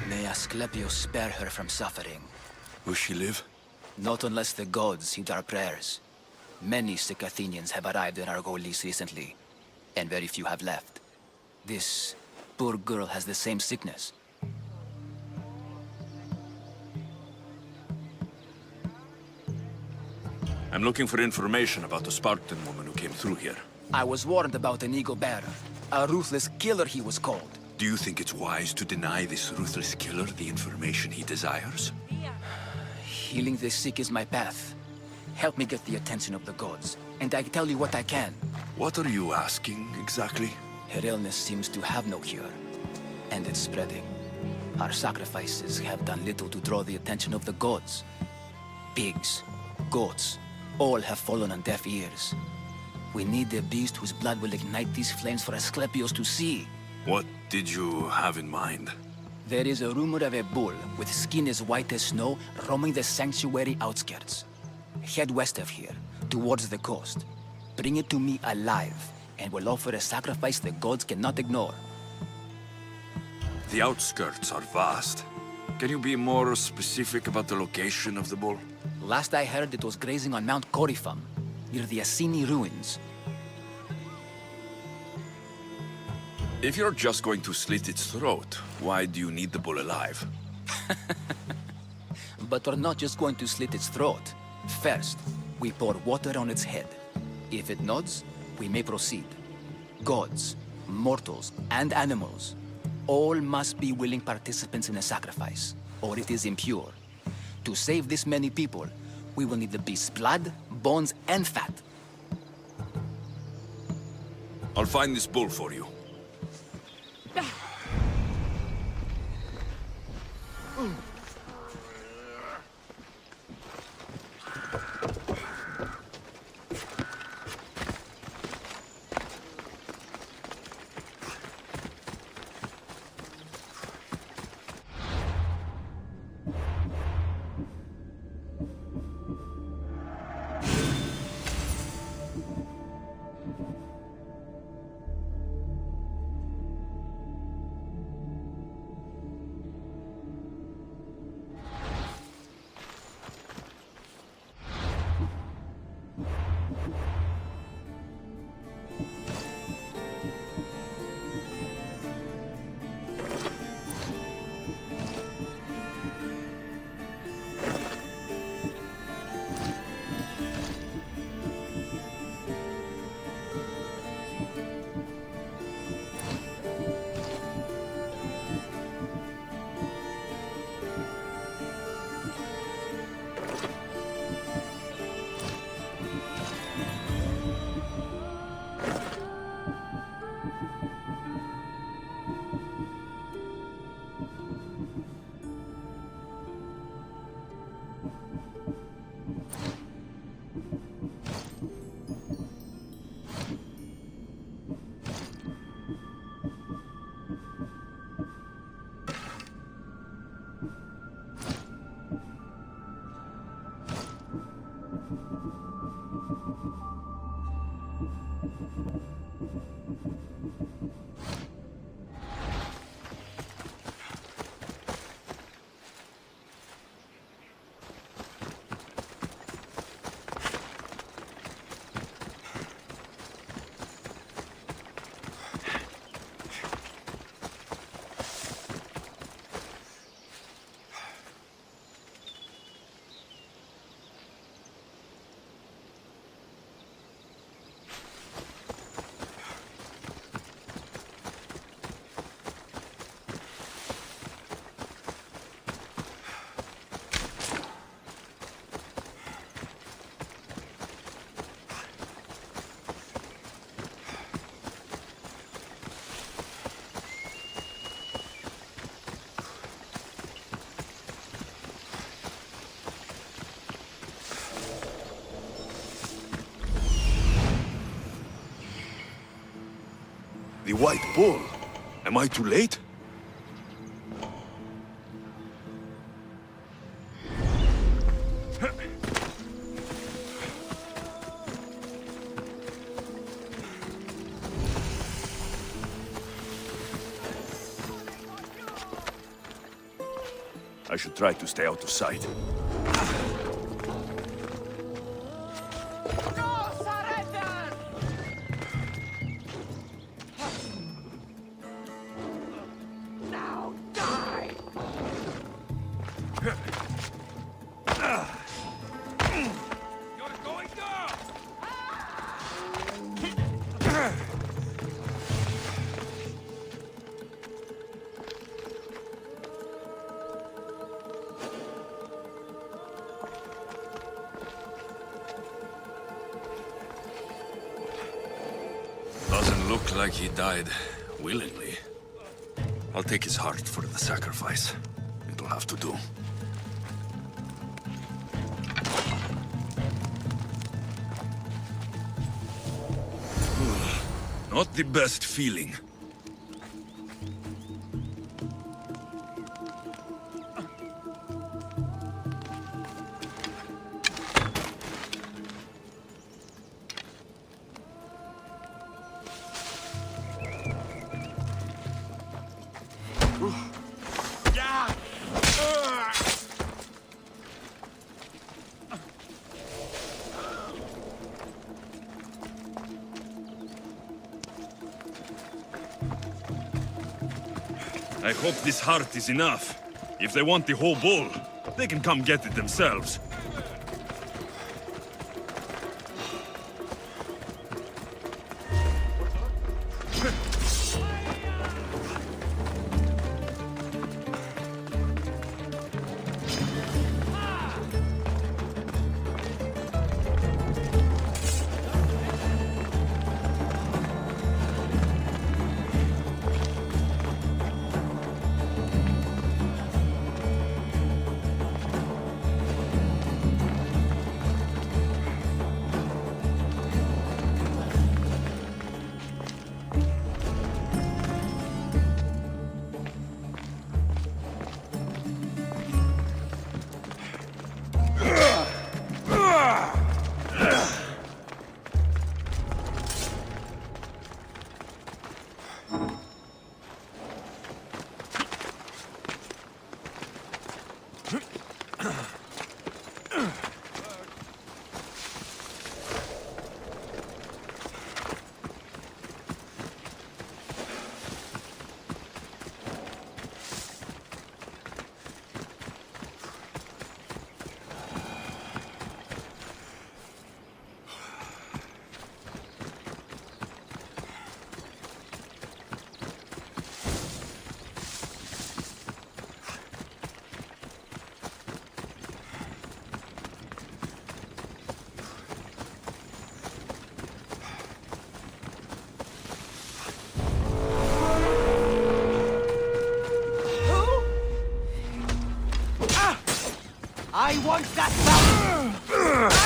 May Asclepius spare her from suffering. Will she live? Not unless the gods heed our prayers. Many sick Athenians have arrived in Argolis recently, and very few have left. This poor girl has the same sickness. I'm looking for information about the Spartan woman who came through here. I was warned about an eagle bearer. A ruthless killer he was called. Do you think it's wise to deny this ruthless killer the information he desires? Healing the sick is my path. Help me get the attention of the gods, and I tell you what I can. What are you asking, exactly? Her illness seems to have no cure, and it's spreading. Our sacrifices have done little to draw the attention of the gods. Pigs, goats, all have fallen on deaf ears. We need the beast whose blood will ignite these flames for Asclepius to see. What did you have in mind? There is a rumor of a bull with skin as white as snow roaming the sanctuary outskirts. Head west of here, towards the coast. Bring it to me alive, and we'll offer a sacrifice the gods cannot ignore. The outskirts are vast. Can you be more specific about the location of the bull? Last I heard, it was grazing on Mount Corifum, near the Assini ruins. If you're just going to slit its throat, why do you need the bull alive? But we're not just going to slit its throat. First, we pour water on its head. If it nods, we may proceed. Gods, mortals, and animals, all must be willing participants in the sacrifice, or it is impure. To save this many people, we will need the beast's blood, bones, and fat. I'll find this bull for you. The white bull. Am I too late? I should try to stay out of sight. Doesn't look like he died willingly. I'll take his heart for the sacrifice. It'll have to do. Not the best feeling. I hope this heart is enough. If they want the whole bull, they can come get it themselves. I want that mountain!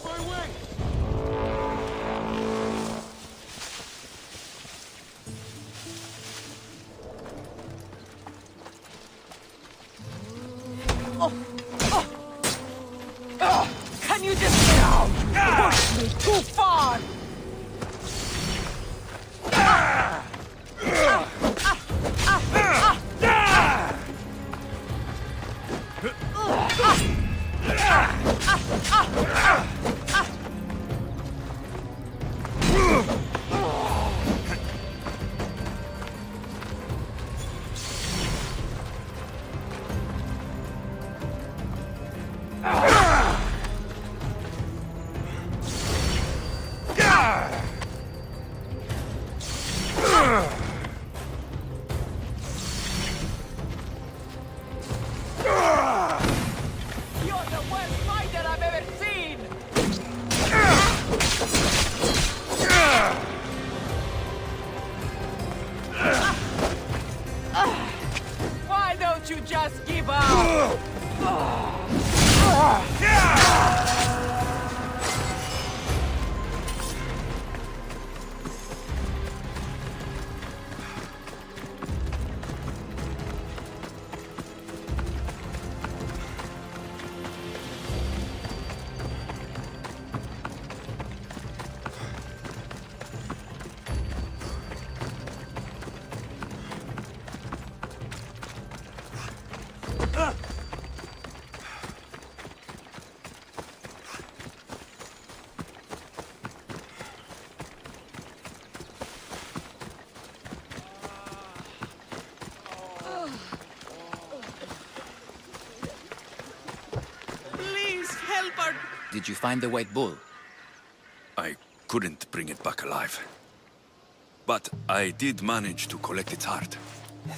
My way! Can you just push me too far? You're the worst fighter I've ever seen! Why don't you just give up? Please help her. Did you find the white bull? I couldn't bring it back alive. But I did manage to collect its heart.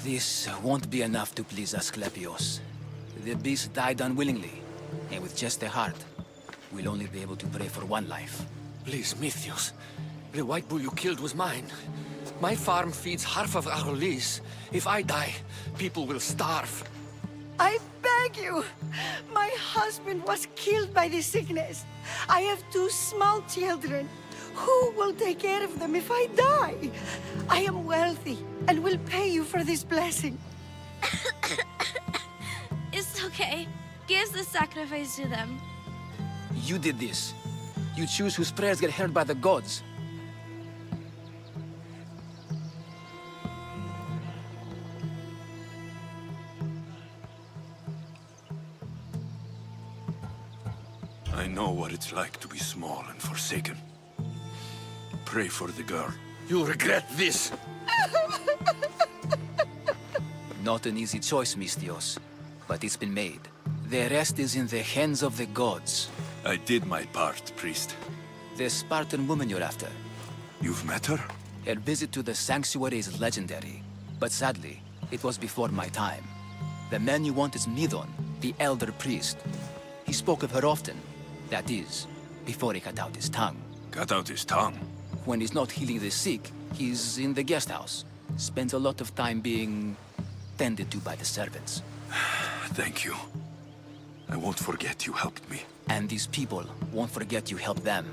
This won't be enough to please Asclepios. The beast died unwillingly, and with just a heart, we'll only be able to pray for one life. Please, Mythios. The white bull you killed was mine. My farm feeds half of Arolis. If I die, people will starve. I beg you! My husband was killed by this sickness. I have 2 small children. Who will take care of them if I die? I am wealthy and will pay you for this blessing. It's okay. Give the sacrifice to them. You did this. You choose whose prayers get heard by the gods. I know what it's like to be small and forsaken. Pray for the girl. You'll regret this. Not an easy choice, Mystios, but it's been made. The rest is in the hands of the gods. I did my part, priest. The Spartan woman you're after. You've met her? Her visit to the sanctuary is legendary, but sadly, it was before my time. The man you want is Midon, the elder priest. He spoke of her often. That is, before he cut out his tongue. Cut out his tongue? When he's not healing the sick, he's in the guest house. Spends a lot of time being tended to by the servants. Thank you. I won't forget you helped me. And these people won't forget you helped them.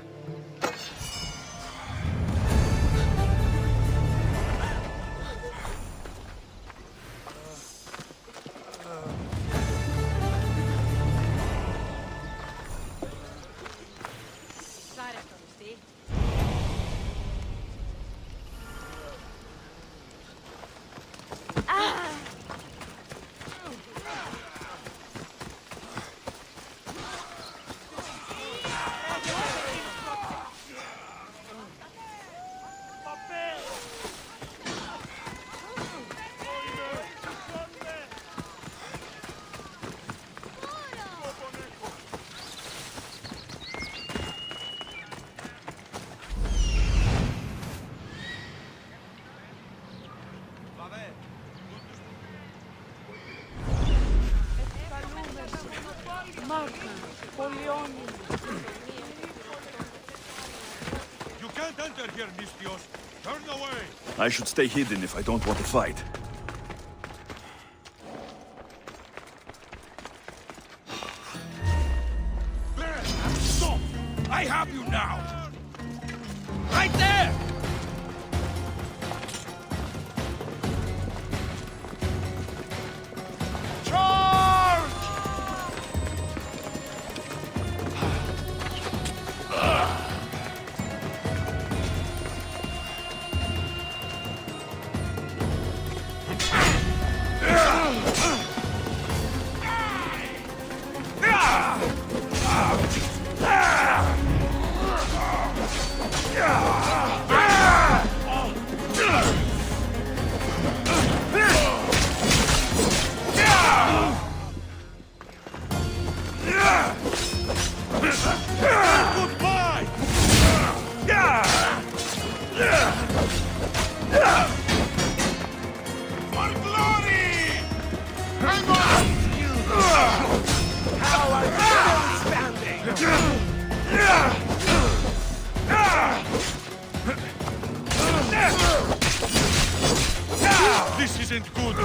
You can't enter here, Mystios. Turn away. I should stay hidden if I don't want to fight. There! Stop! I have you now! Right there! Charge! Goodbye! For glory! Hang on! How are you standing? This isn't good.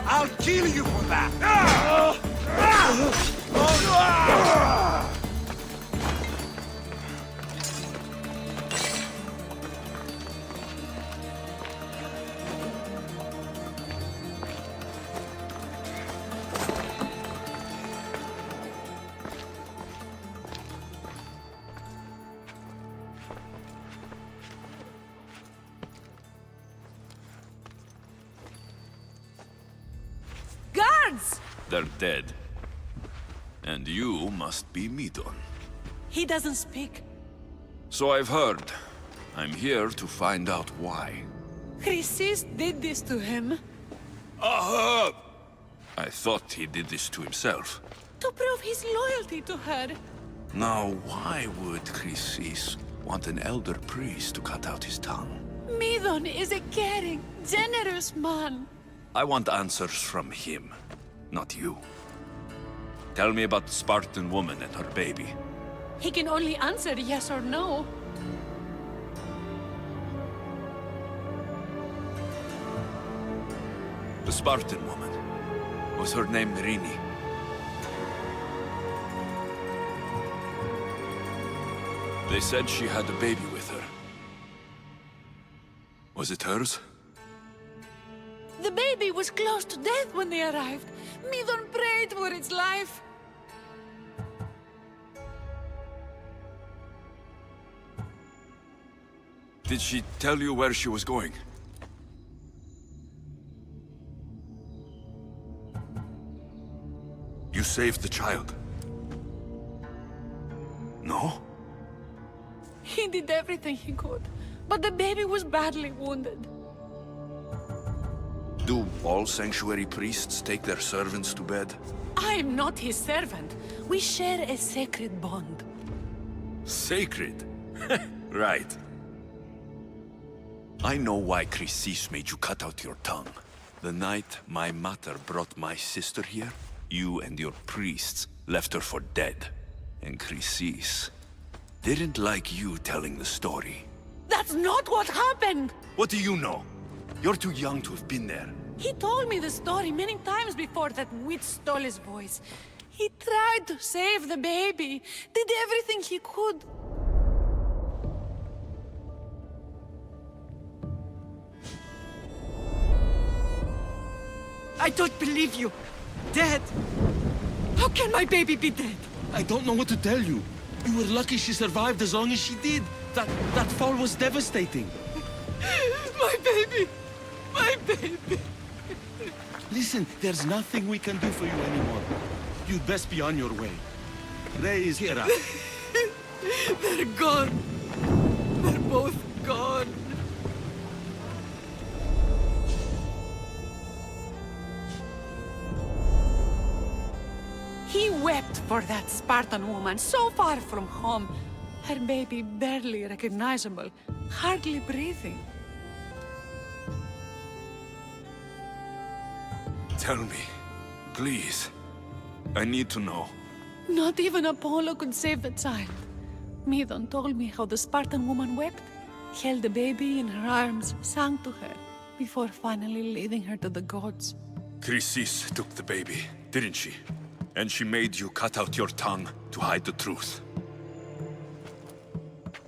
I'll kill you for that! Guards! They're dead. And you must be Midon. He doesn't speak. So I've heard. I'm here to find out why. Chrysis did this to him. I thought he did this to himself. To prove his loyalty to her. Now, why would Chrysis want an elder priest to cut out his tongue? Midon is a caring, generous man. I want answers from him, not you. Tell me about the Spartan woman and her baby. He can only answer yes or no. The Spartan woman. Was her name Rini? They said she had a baby with her. Was it hers? The baby was close to death when they arrived. Midon prayed for its life. Did she tell you where she was going? You saved the child. No? He did everything he could, but the baby was badly wounded. Do all sanctuary priests take their servants to bed? I am not his servant. We share a sacred bond. Sacred? Right. I know why Chrysis made you cut out your tongue. The night my mater brought my sister here, you and your priests left her for dead. And Chrysis didn't like you telling the story. That's not what happened! What do you know? You're too young to have been there. He told me the story many times before that witch stole his voice. He tried to save the baby, did everything he could. I don't believe you. Dead? How can my baby be dead? I don't know what to tell you. You were lucky she survived as long as she did. That fall was devastating. My baby! My baby! Listen, there's nothing we can do for you anymore. You'd best be on your way. Ray is here. They're gone. They're both gone. He wept for that Spartan woman so far from home. Her baby barely recognizable, hardly breathing. Tell me, please. I need to know. Not even Apollo could save the child. Medon told me how the Spartan woman wept, held the baby in her arms, sang to her, before finally leading her to the gods. Chrysis took the baby, didn't she? And she made you cut out your tongue to hide the truth.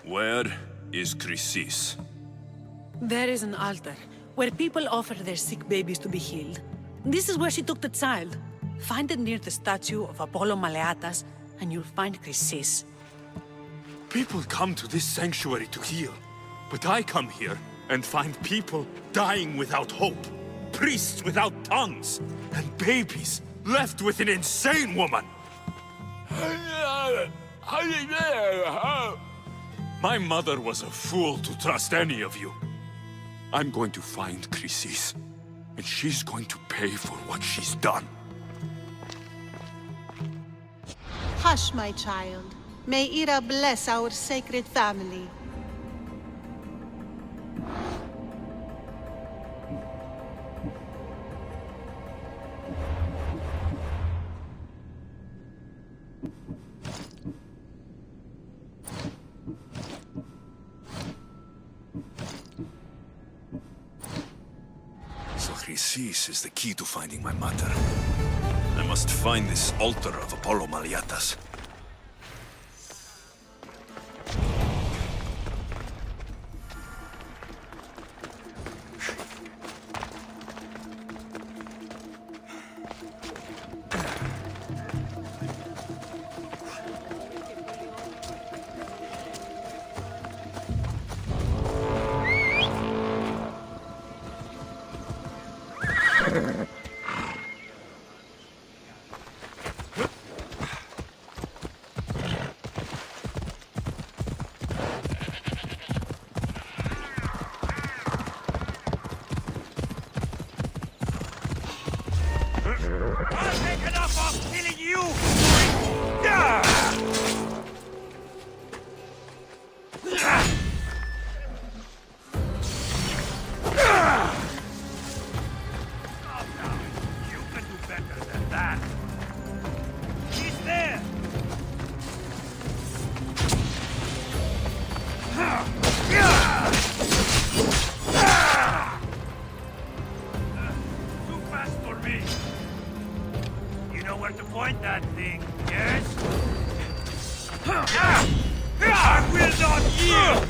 Where is Chrysis? There is an altar, where people offer their sick babies to be healed. This is where she took the child. Find it near the statue of Apollo Maleatas, and you'll find Chrysis. People come to this sanctuary to heal, but I come here and find people dying without hope, priests without tongues, and babies left with an insane woman. My mother was a fool to trust any of you. I'm going to find Chrysis, and she's going to pay for what she's done. Hush, my child. May Ira bless our sacred family. So Chrysis is the key to finding my mother. I must find this altar of Apollo Maleatas. I'll take enough of killing you! You can do better than that. He's there! Too fast for me. You know where to point that thing, yes? I will not yield!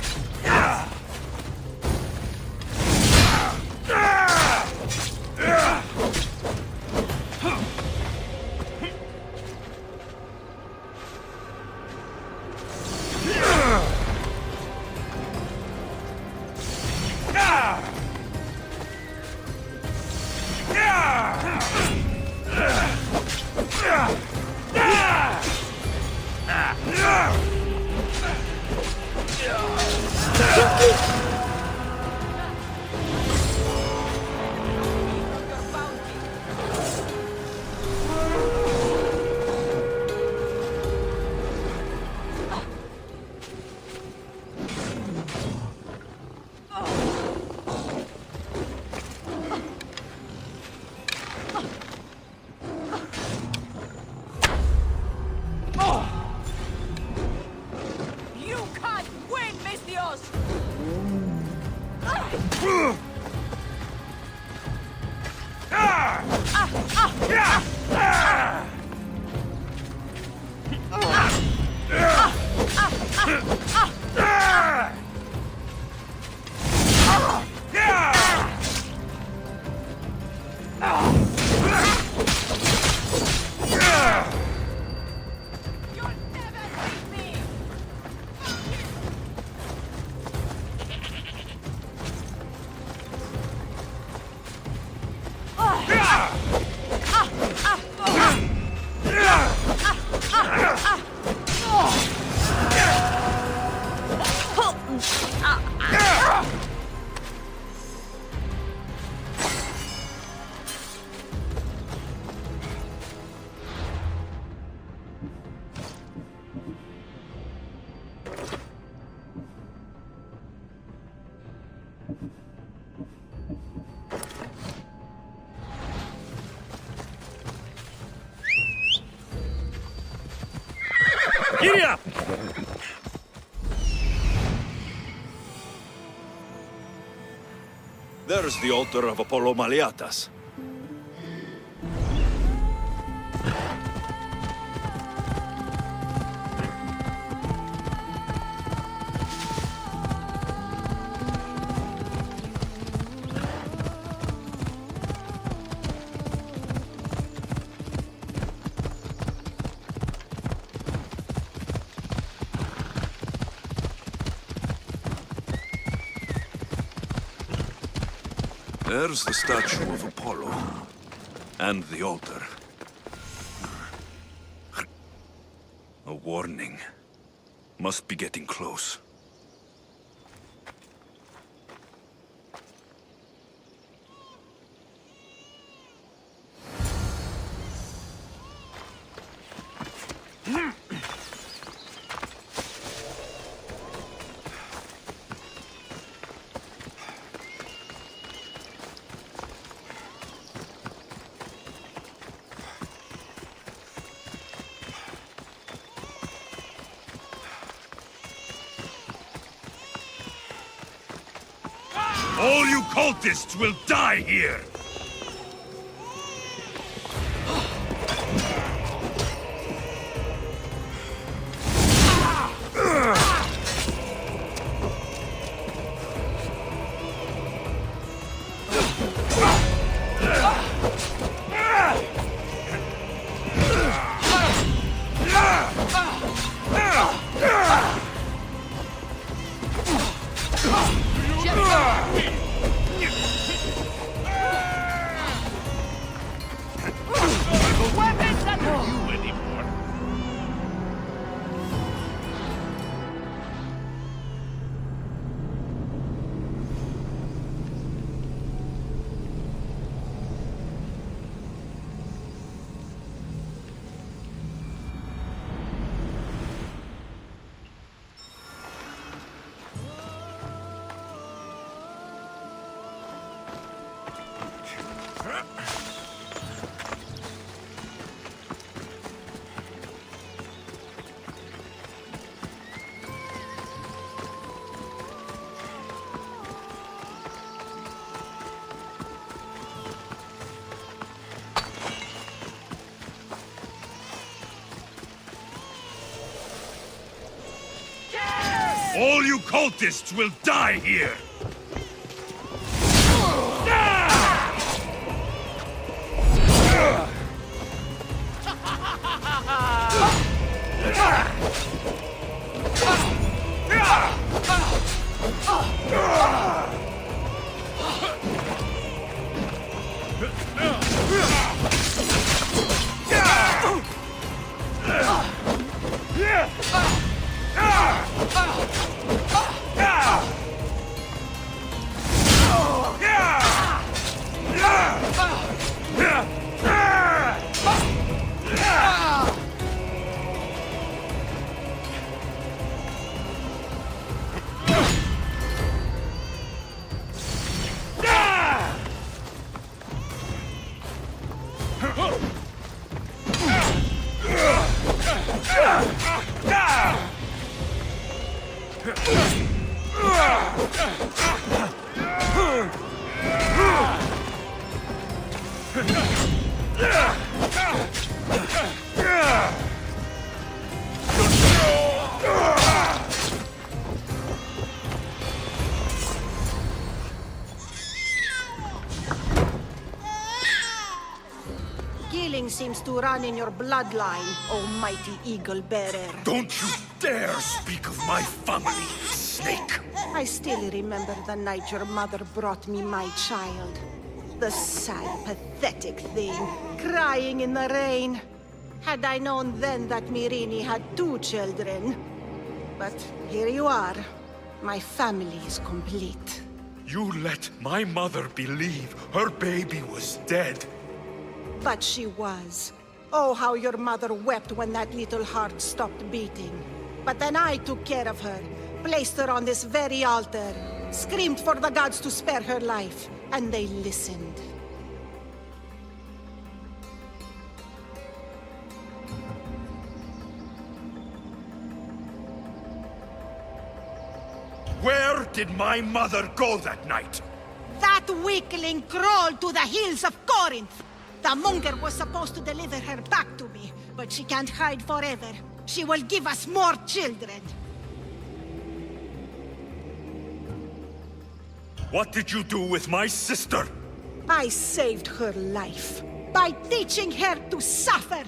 You can't win, Misthios! There's the altar of Apollo Maliatas. There's the statue of Apollo. And the altar. A warning. Must be getting close. All you cultists will die here! All you cultists will die here! Killing seems to run in your bloodline, oh mighty eagle bearer. Don't you dare speak of my family, snake! I still remember the night your mother brought me my child. The sad, pathetic thing, crying in the rain. Had I known then that Myrrine had 2 children. But here you are. My family is complete. You let my mother believe her baby was dead. But she was. Oh, how your mother wept when that little heart stopped beating. But then I took care of her, placed her on this very altar, screamed for the gods to spare her life, and they listened. did my mother go that night? That weakling crawled to the hills of Corinth. The monger was supposed to deliver her back to me, but she can't hide forever. She will give us more children. What did you do with my sister? I saved her life by teaching her to suffer,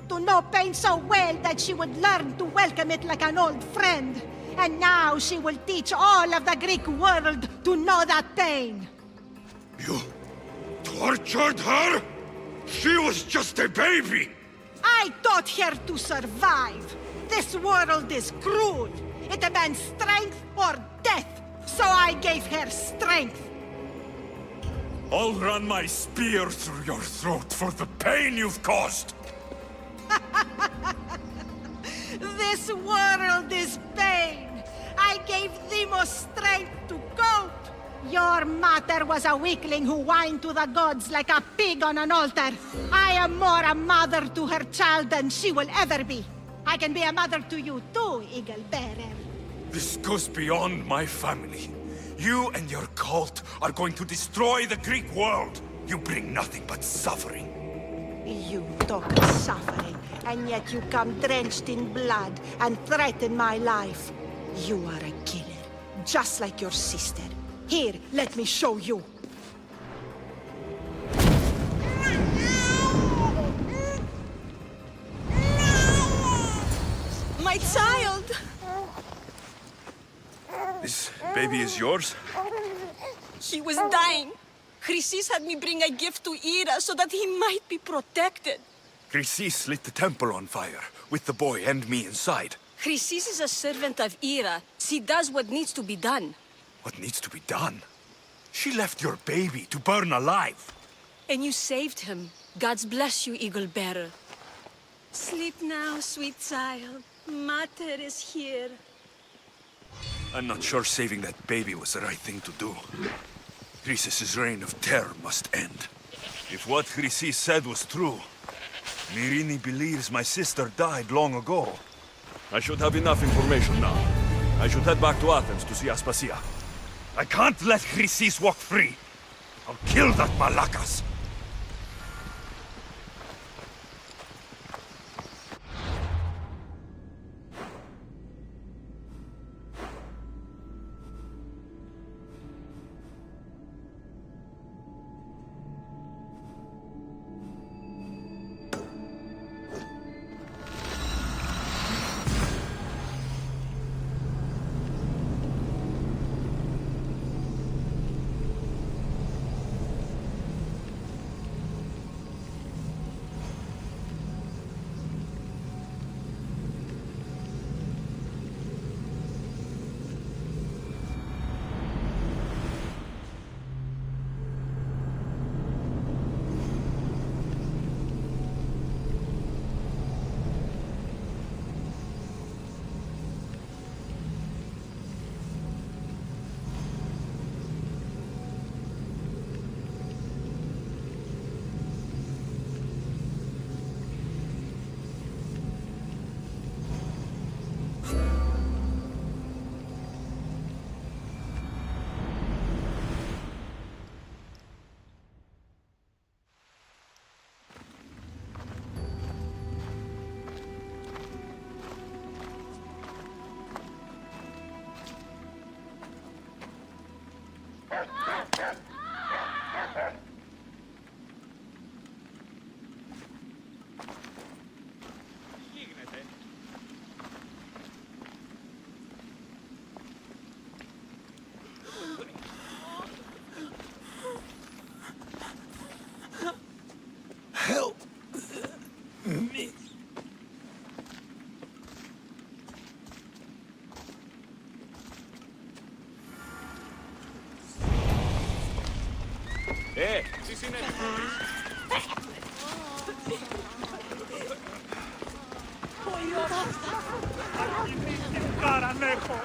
to know pain so well that she would learn to welcome it like an old friend. And now she will teach all of the Greek world to know that pain. You tortured her? She was just a baby! I taught her to survive. This world is cruel. It demands strength or death. So I gave her strength. I'll run my spear through your throat for the pain you've caused! This world is pain. I gave Demos strength to cope. Your mother was a weakling who whined to the gods like a pig on an altar. I am more a mother to her child than she will ever be. I can be a mother to you too, Eagle Bearer. This goes beyond my family. You and your cult are going to destroy the Greek world. You bring nothing but suffering. You talk of suffering, and yet you come drenched in blood and threaten my life. You are a killer, just like your sister. Here, let me show you. My child! This baby is yours? He was dying. Chrysis had me bring a gift to Ira so that he might be protected. Chrysis lit the temple on fire, with the boy and me inside. Chrysis is a servant of Ira. She does what needs to be done. What needs to be done? She left your baby to burn alive. And you saved him. God's bless you, Eagle Bearer. Sleep now, sweet child. Mater is here. I'm not sure saving that baby was the right thing to do. Chrysis' reign of terror must end. If what Chrysis said was true, Myrine believes my sister died long ago. I should have enough information now. I should head back to Athens to see Aspasia. I can't let Chrysis walk free. I'll kill that Malakas. Help me. Τι συνέβη? Καρανέχο!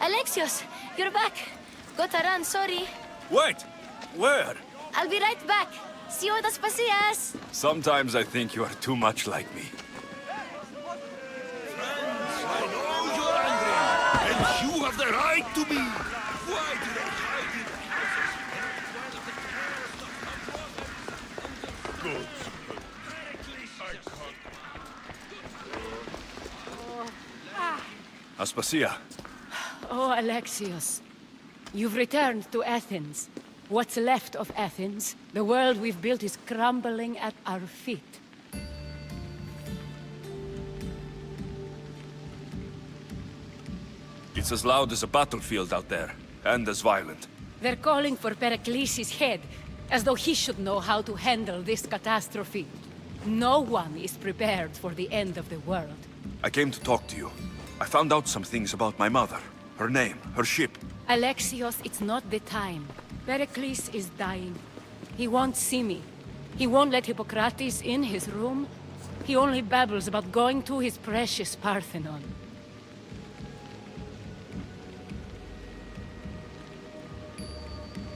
Alexios, you're back. Gotta run, sorry. Wait! Where? I'll be right back. See you at Aspasias. Sometimes I think you are too much like me. I know you're angry, and you have the right to be. Why do they hide in Good. Aspasia. Oh, Alexios. You've returned to Athens. What's left of Athens, the world we've built is crumbling at our feet. It's as loud as a battlefield out there, and as violent. They're calling for Pericles' head, as though he should know how to handle this catastrophe. No one is prepared for the end of the world. I came to talk to you. I found out some things about my mother. Her name, her ship. Alexios, it's not the time. Pericles is dying. He won't see me. He won't let Hippocrates in his room. He only babbles about going to his precious Parthenon.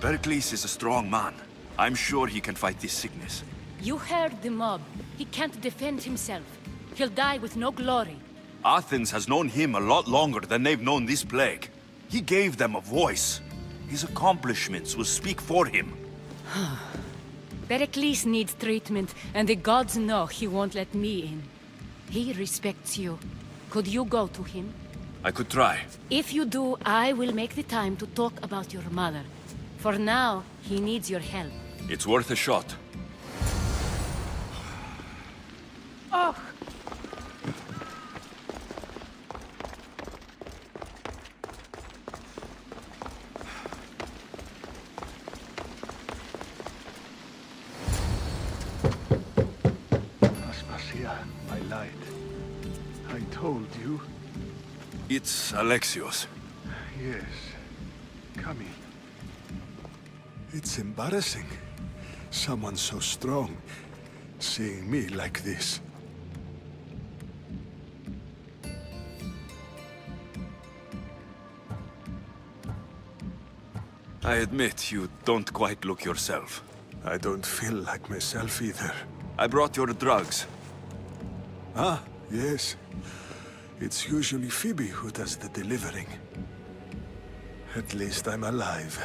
Pericles is a strong man. I'm sure he can fight this sickness. You heard the mob. He can't defend himself. He'll die with no glory. Athens has known him a lot longer than they've known this plague. He gave them a voice. His accomplishments will speak for him. Pericles needs treatment, and the gods know he won't let me in. He respects you. Could you go to him? I could try. If you do, I will make the time to talk about your mother. For now, he needs your help. It's worth a shot. Oh! Aspasia, I lied. I told you. It's Alexios. Yes. Come in. It's embarrassing. Someone so strong, seeing me like this. I admit you don't quite look yourself. I don't feel like myself either. I brought your drugs. Ah, yes. It's usually Phoebe who does the delivering. At least I'm alive.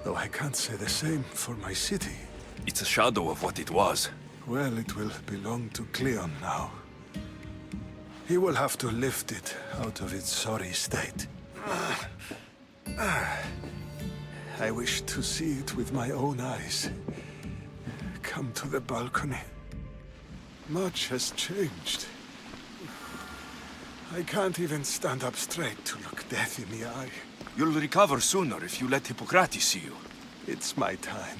Though I can't say the same for my city. It's a shadow of what it was. Well, it will belong to Cleon now. He will have to lift it out of its sorry state. I wish to see it with my own eyes. Come to the balcony. Much has changed. I can't even stand up straight to look death in the eye. You'll recover sooner if you let Hippocrates see you. It's my time.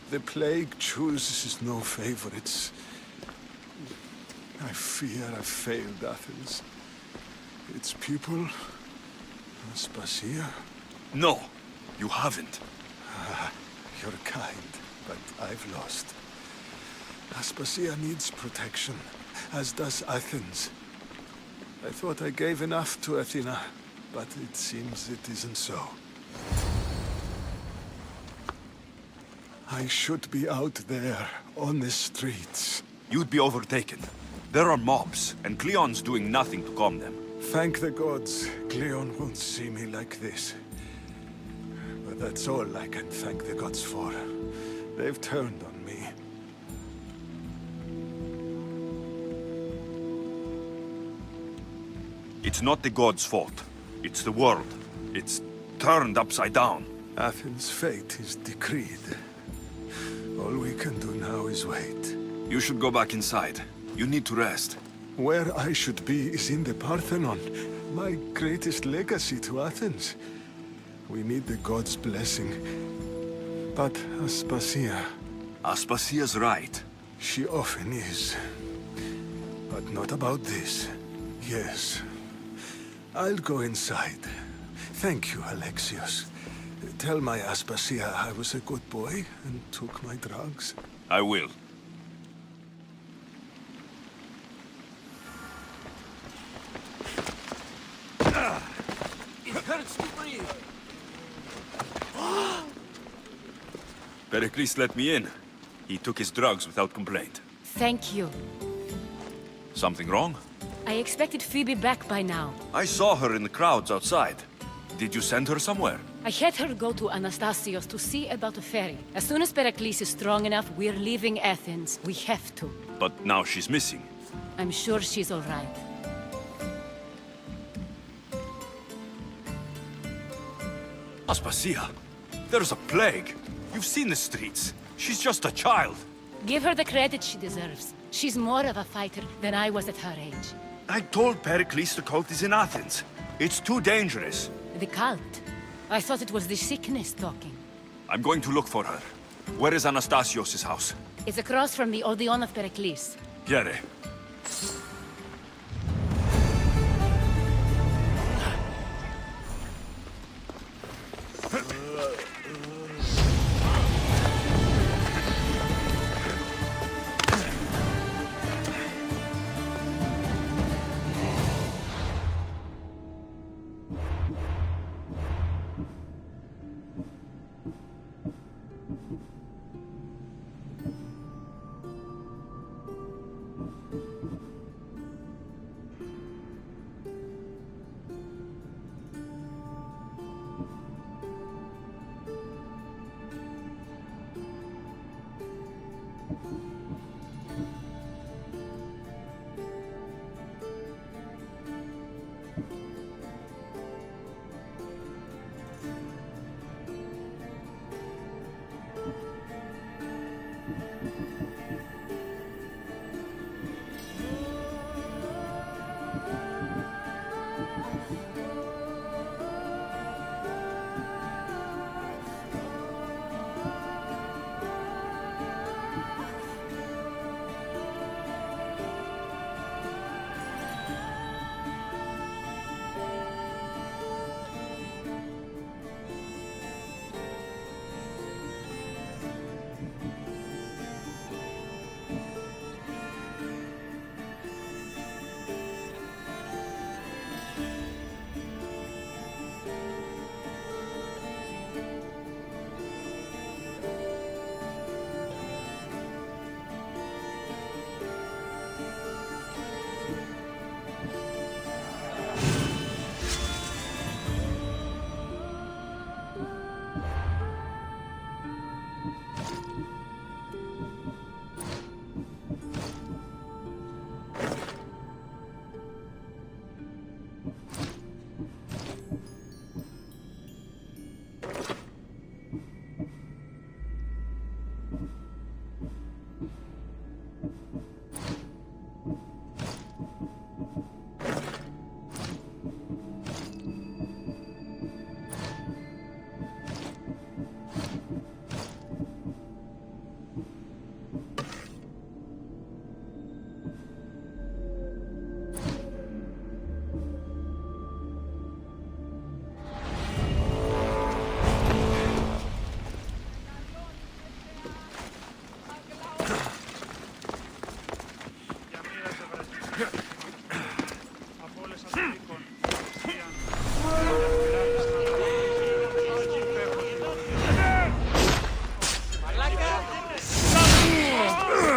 The plague chooses no favorites. I fear I've failed Athens. Its people, Aspasia. No, you haven't. You're kind, but I've lost. Aspasia needs protection, as does Athens. I thought I gave enough to Athena, but it seems it isn't so. I should be out there, on the streets. You'd be overtaken. There are mobs, and Cleon's doing nothing to calm them. Thank the gods, Cleon won't see me like this. But that's all I can thank the gods for. They've turned on me. It's not the gods' fault. It's the world. It's turned upside down. Athens' fate is decreed. All we can do now is wait. You should go back inside. You need to rest. Where I should be is in the Parthenon, my greatest legacy to Athens. We need the gods' blessing. But Aspasia... Aspasia's right. She often is. But not about this. Yes. I'll go inside. Thank you, Alexios. Tell my Aspasia I was a good boy and took my drugs. I will. hurts to breathe. Pericles let me in. He took his drugs without complaint. Thank you. Something wrong? I expected Phoebe back by now. I saw her in the crowds outside. Did you send her somewhere? I had her go to Anastasios to see about a ferry. As soon as Pericles is strong enough, we're leaving Athens. We have to. But now she's missing. I'm sure she's all right. Aspasia, there's a plague. You've seen the streets. She's just a child. Give her the credit she deserves. She's more of a fighter than I was at her age. I told Pericles the cult is in Athens. It's too dangerous. The cult? I thought it was the sickness talking. I'm going to look for her. Where is Anastasios' house? It's across from the Odeon of Pericles. Piere.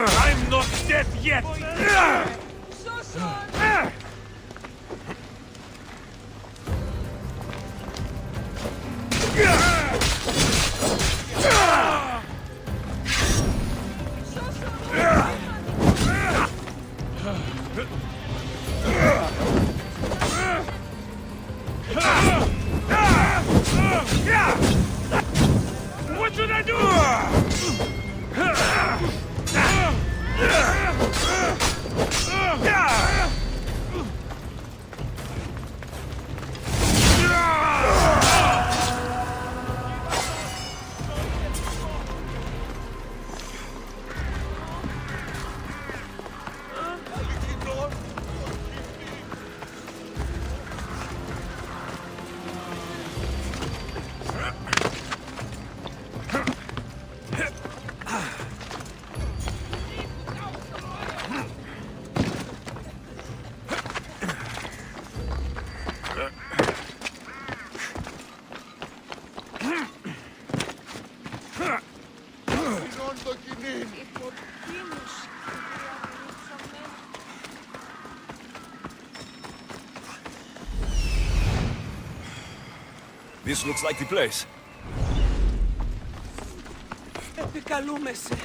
I'm not dead yet! What should I do? This looks like the place. Επικαλούμεσαι.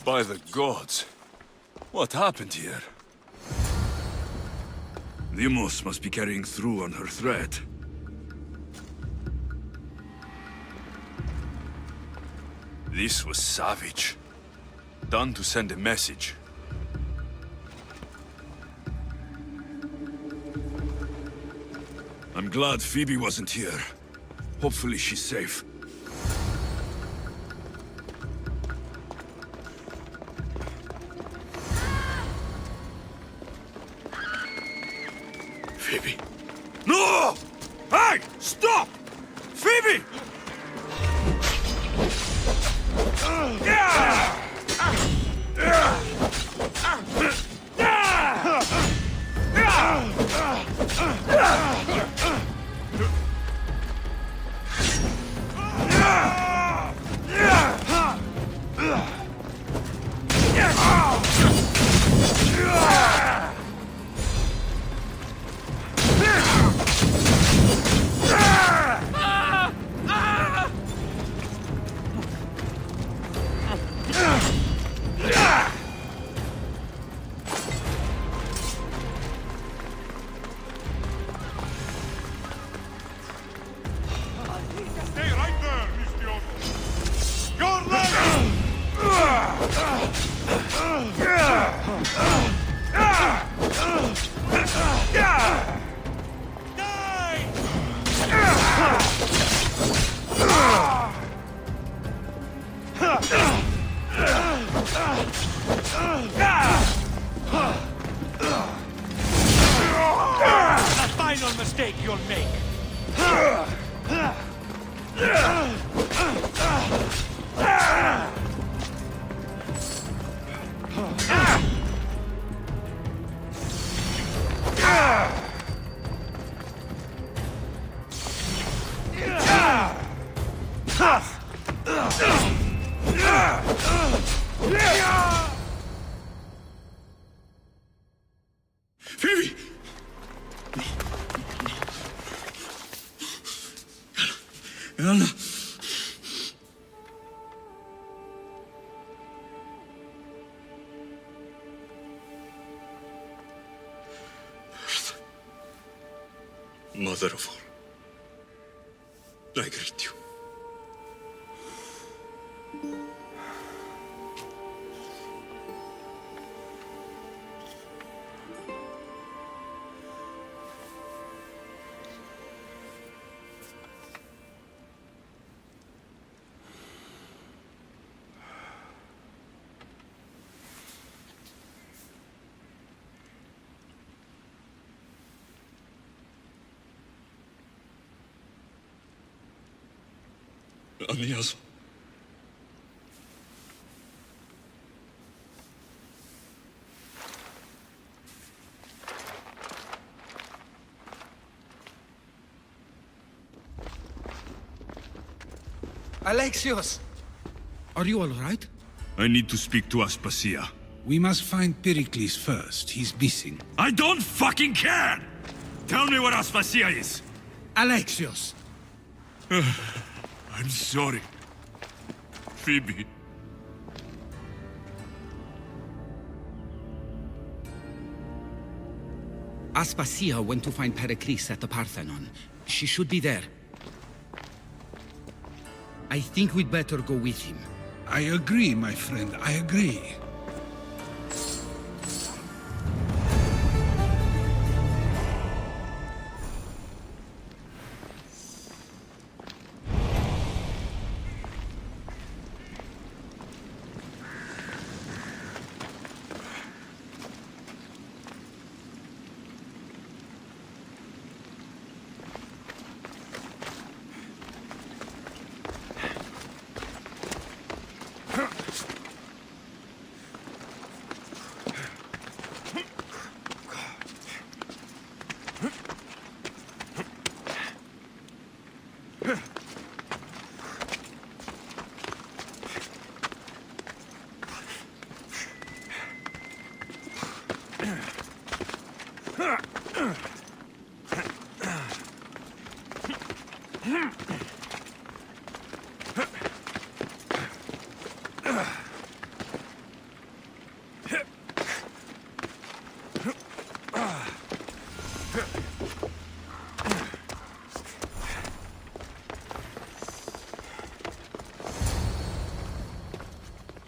By the gods. What happened here? Limos must be carrying through on her threat. This was savage. Done to send a message. I'm glad Phoebe wasn't here. Hopefully she's safe. Phoebe. No! Hey! Stop! Phoebe! Stay right there, Alexios! Your The final mistake you'll make. Phoebe! Anna! Mother of all, I greet you. Alexios. Alexios! Are you all right? I need to speak to Aspasia. We must find Pericles first. He's missing. I don't fucking care! Tell me where Aspasia is! Alexios! I'm sorry. Phoebe. Aspasia went to find Pericles at the Parthenon. She should be there. I think we'd better go with him. I agree, my friend. I agree.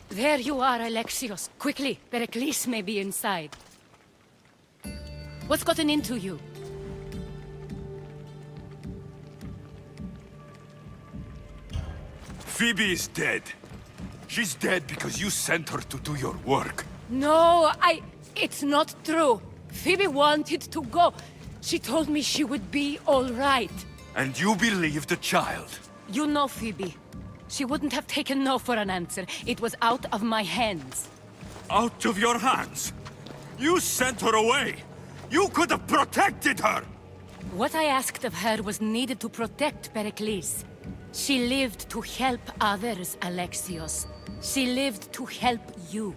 There you are, Alexios. Quickly, Pericles may be inside. What's gotten into you? Phoebe is dead. She's dead because you sent her to do your work. No, it's not true. Phoebe wanted to go. She told me she would be all right. And you believed the child? You know Phoebe. She wouldn't have taken no for an answer. It was out of my hands. Out of your hands? You sent her away! You could have protected her! What I asked of her was needed to protect Pericles. She lived to help others, Alexios. She lived to help you.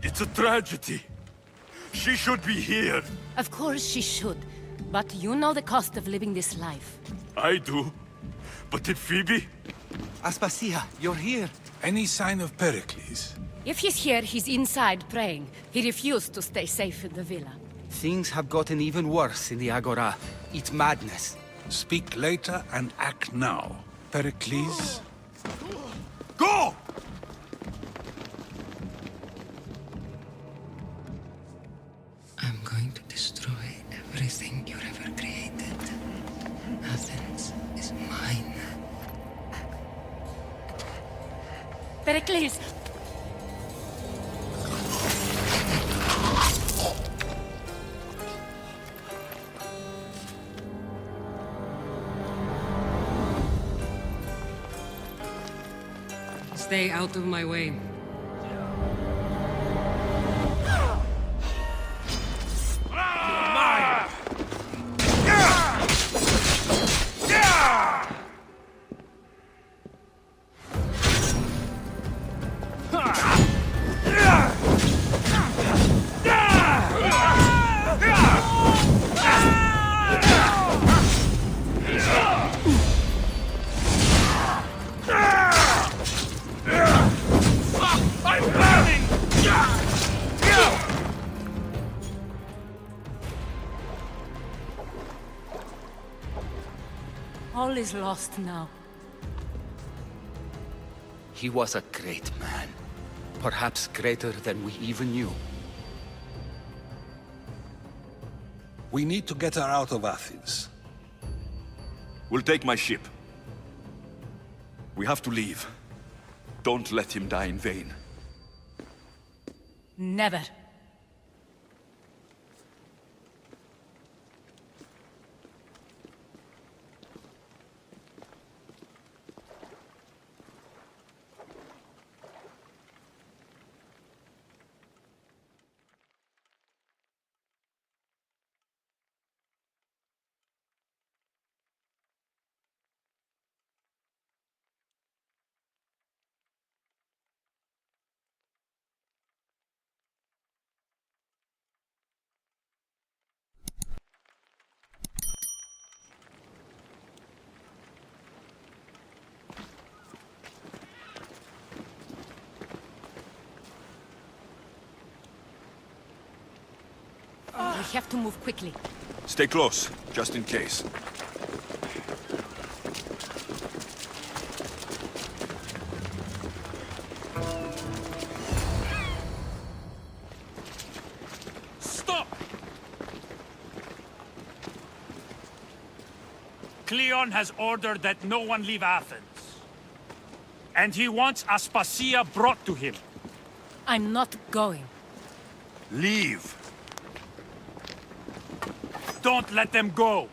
It's a tragedy. She should be here. Of course she should. But you know the cost of living this life. I do. But did Phoebe? Aspasia, you're here. Any sign of Pericles? If he's here, he's inside praying. He refused to stay safe in the villa. Things have gotten even worse in the Agora. It's madness. Speak later and act now. Pericles? Go! I'm going to destroy everything you've ever created. Athens is mine. Pericles! Stay out of my way. All is lost now. He was a great man. Perhaps greater than we even knew. We need to get her out of Athens. We'll take my ship. We have to leave. Don't let him die in vain. Never. We have to move quickly. Stay close, just in case. Stop! Cleon has ordered that no one leave Athens. And he wants Aspasia brought to him. I'm not going. Leave! Don't let them go!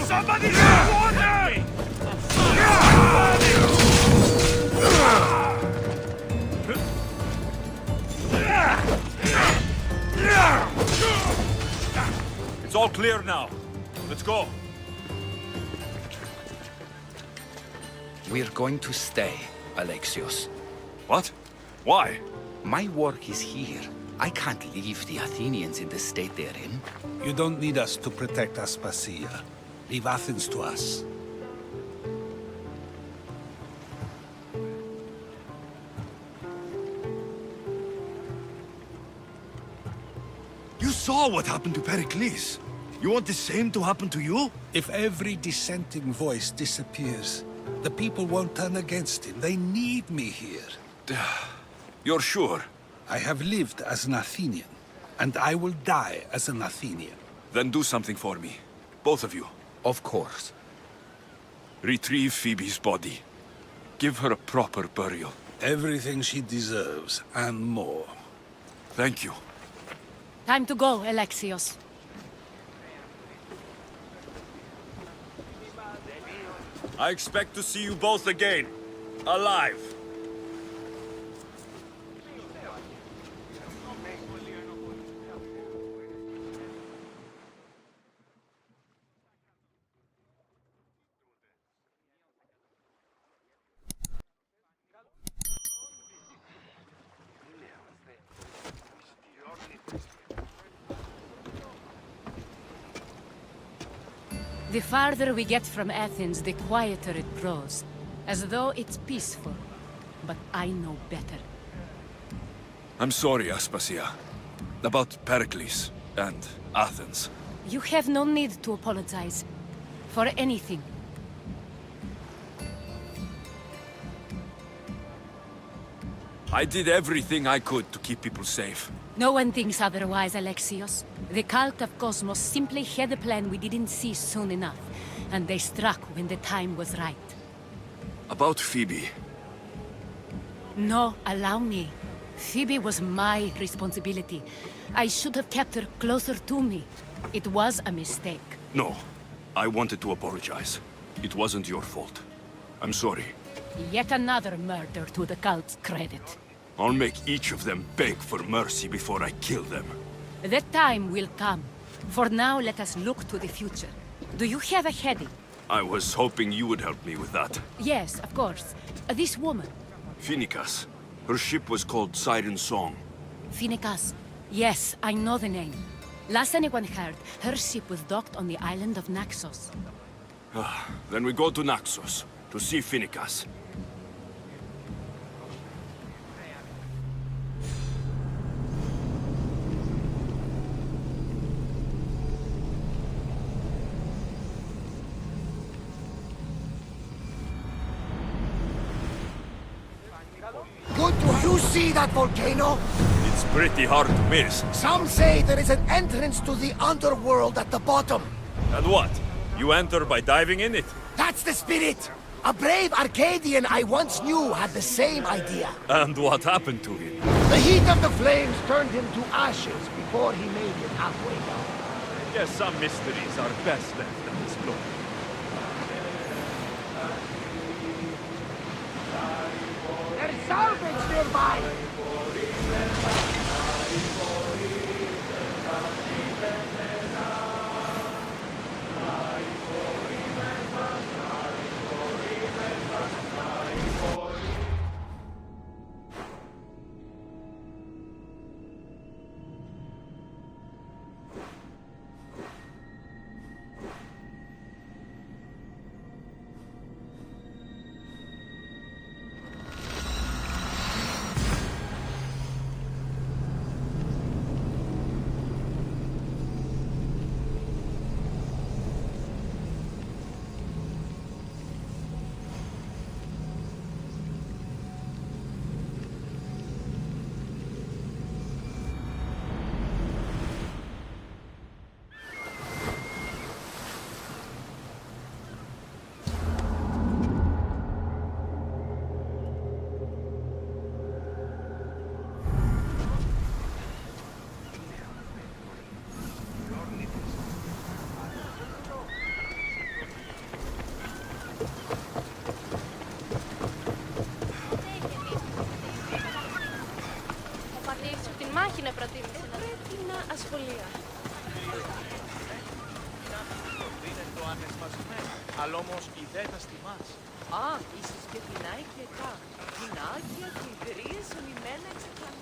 Somebody get water! It's all clear now. Let's go. We're going to stay, Alexios. What? Why? My work is here. I can't leave the Athenians in the state they're in. You don't need us to protect Aspasia. Leave Athens to us. You saw what happened to Pericles. You want the same to happen to you? If every dissenting voice disappears, the people won't turn against him. They need me here. You're sure? I have lived as an Athenian, and I will die as an Athenian. Then do something for me. Both of you. Of course. Retrieve Phoebe's body. Give her a proper burial. Everything she deserves, and more. Thank you. Time to go, Alexios. I expect to see you both again. Alive. The farther we get from Athens, the quieter it grows. As though it's peaceful. But I know better. I'm sorry, Aspasia. About Pericles and Athens. You have no need to apologize. For anything. I did everything I could to keep people safe. No one thinks otherwise, Alexios. The cult of Cosmos simply had a plan we didn't see soon enough. And they struck when the time was right. About Phoebe. No, allow me. Phoebe was my responsibility. I should have kept her closer to me. It was a mistake. No. I wanted to apologize. It wasn't your fault. I'm sorry. Yet another murder to the cult's credit. I'll make each of them beg for mercy before I kill them. That time will come. For now, let us look to the future. Do you have a heading? I was hoping you would help me with that. Yes, of course. This woman. Phoenicas. Her ship was called Siren Song. Phoenicas. Yes, I know the name. Last anyone heard, her ship was docked on the island of Naxos. Then we go to Naxos, to see Phoenicas. Good, do you see that volcano? It's pretty hard to miss. Some say there is an entrance to the underworld at the bottom. And what? You enter by diving in it? That's the spirit! A brave Arcadian I once knew had the same idea. And what happened to him? The heat of the flames turned him to ashes before he made it halfway down. Yes, some mysteries are best left unexplored. There's salvage nearby! Όχι να προτείνεις ένα να ασχολία. Το ανεσπασμένο, αλλά όμως η δέτα στη μας. Α, ίσως και την Άικιετά. Την Άγια Τυγρία σωνημένα εξεκλαμή.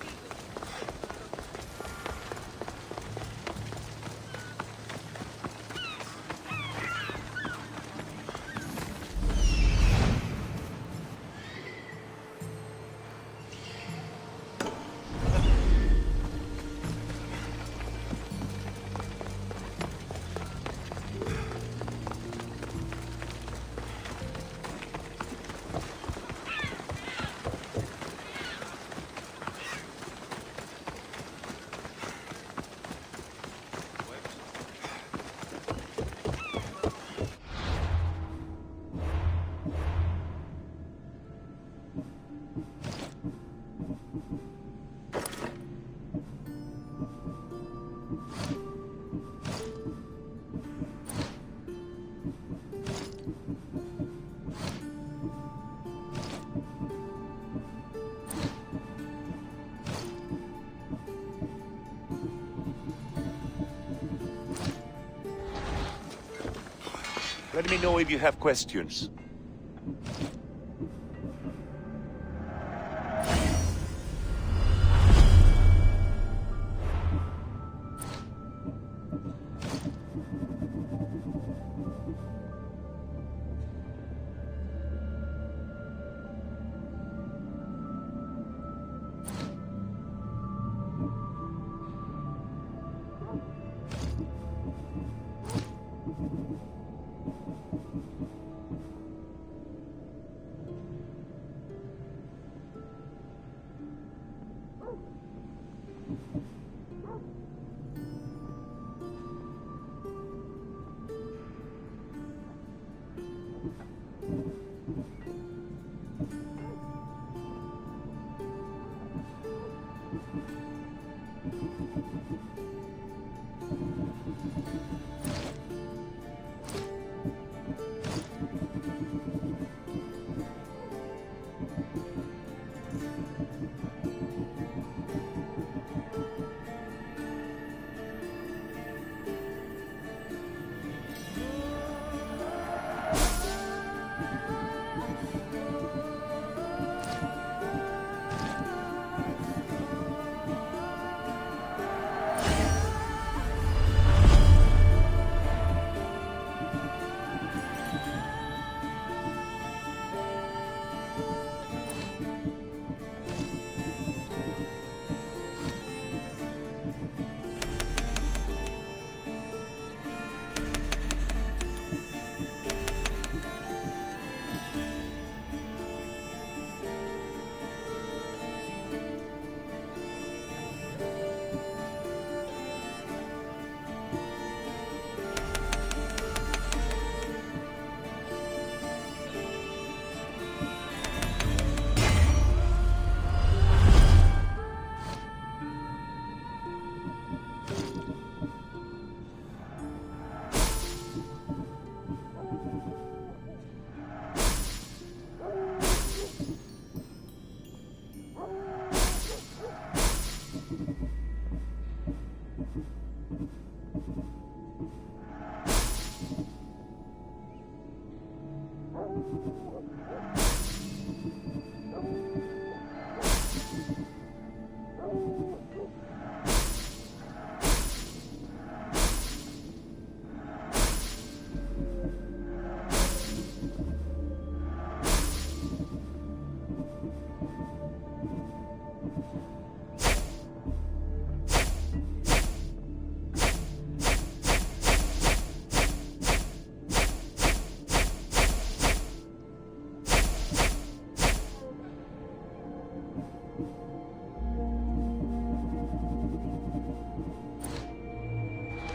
Let me know if you have questions.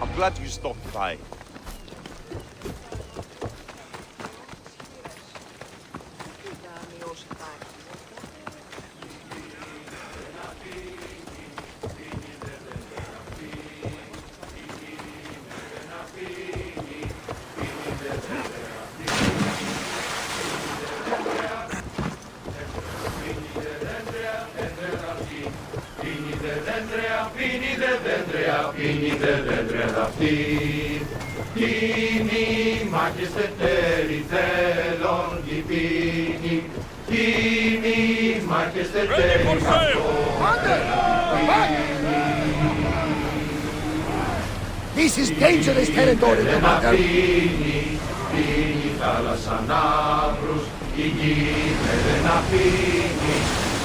I'm glad you stopped by. Andrea αφήνετε δεν τρελαθεί. Τίμη μάχες τετέρι θέλων η πίνη. Τίμη μάχες τετέρι This is dangerous territory, Commander. Πίνει θάλασσα ναύρους, η γη δεν αφήνει.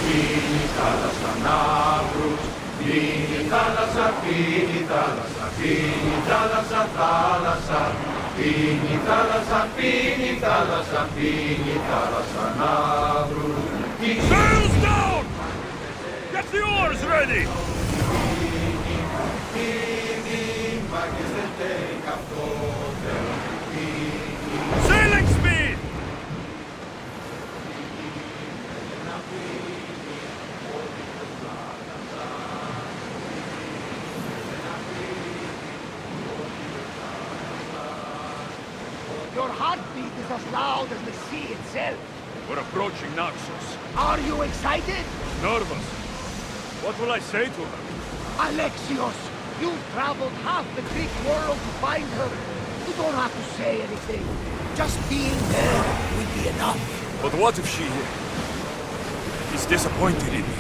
Πίνει θάλασσα ναύρους, πίνει θάλασσα, πίνει θάλασσα, πίνει θάλασσα, θάλασσα. Πίνει θάλασσα, πίνει θάλασσα, πίνει θάλασσα ναύρους. Sails down! Get the oars ready! Sailing speed! Your heartbeat is as loud as the sea itself. We're approaching Naxos. Are you excited? Nervous. What will I say to her? Alexios, you've traveled half the Greek world to find her. You don't have to say anything. Just being there will be enough. But what if she is disappointed in me?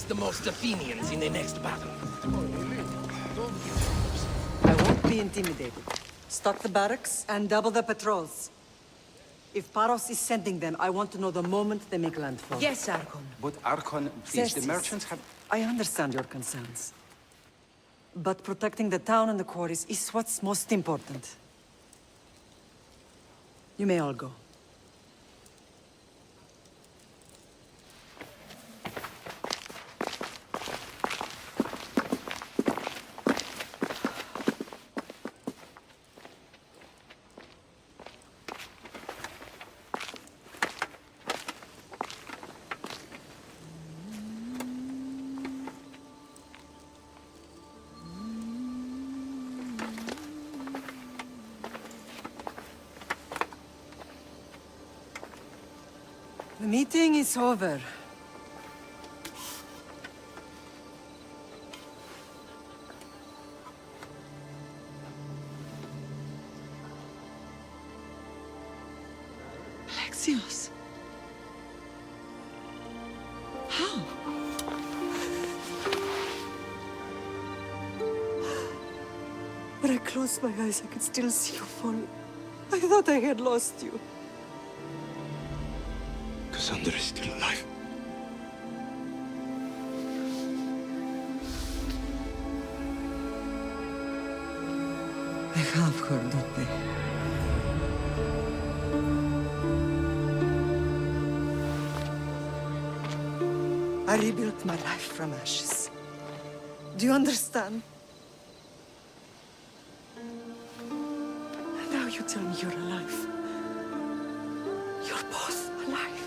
The most Athenians in the next battle. I won't be intimidated. Stock the barracks and double the patrols. If Paros is sending them, I want to know the moment they make landfall. Yes, Archon. But Archon, please, the Xerxes, merchants have... I understand your concerns. But protecting the town and the quarries is what's most important. You may all go. The meeting is over. Alexios. How? When I closed my eyes, I could still see you fall. I thought I had lost you. Kassandra is still alive. I have her, don't they? I rebuilt my life from ashes. Do you understand? Now you tell me you're alive. You're both alive.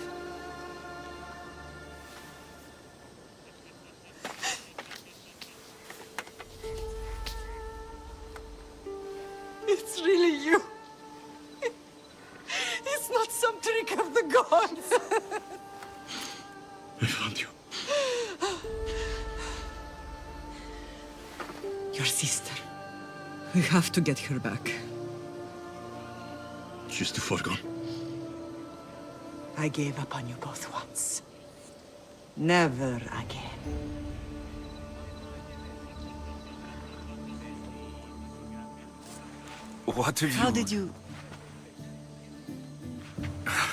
It's really you. It's not some trick of the gods. I found you. Your sister. We have to get her back. She's too far gone. I gave up on you both once. Never again. What have you... How did you...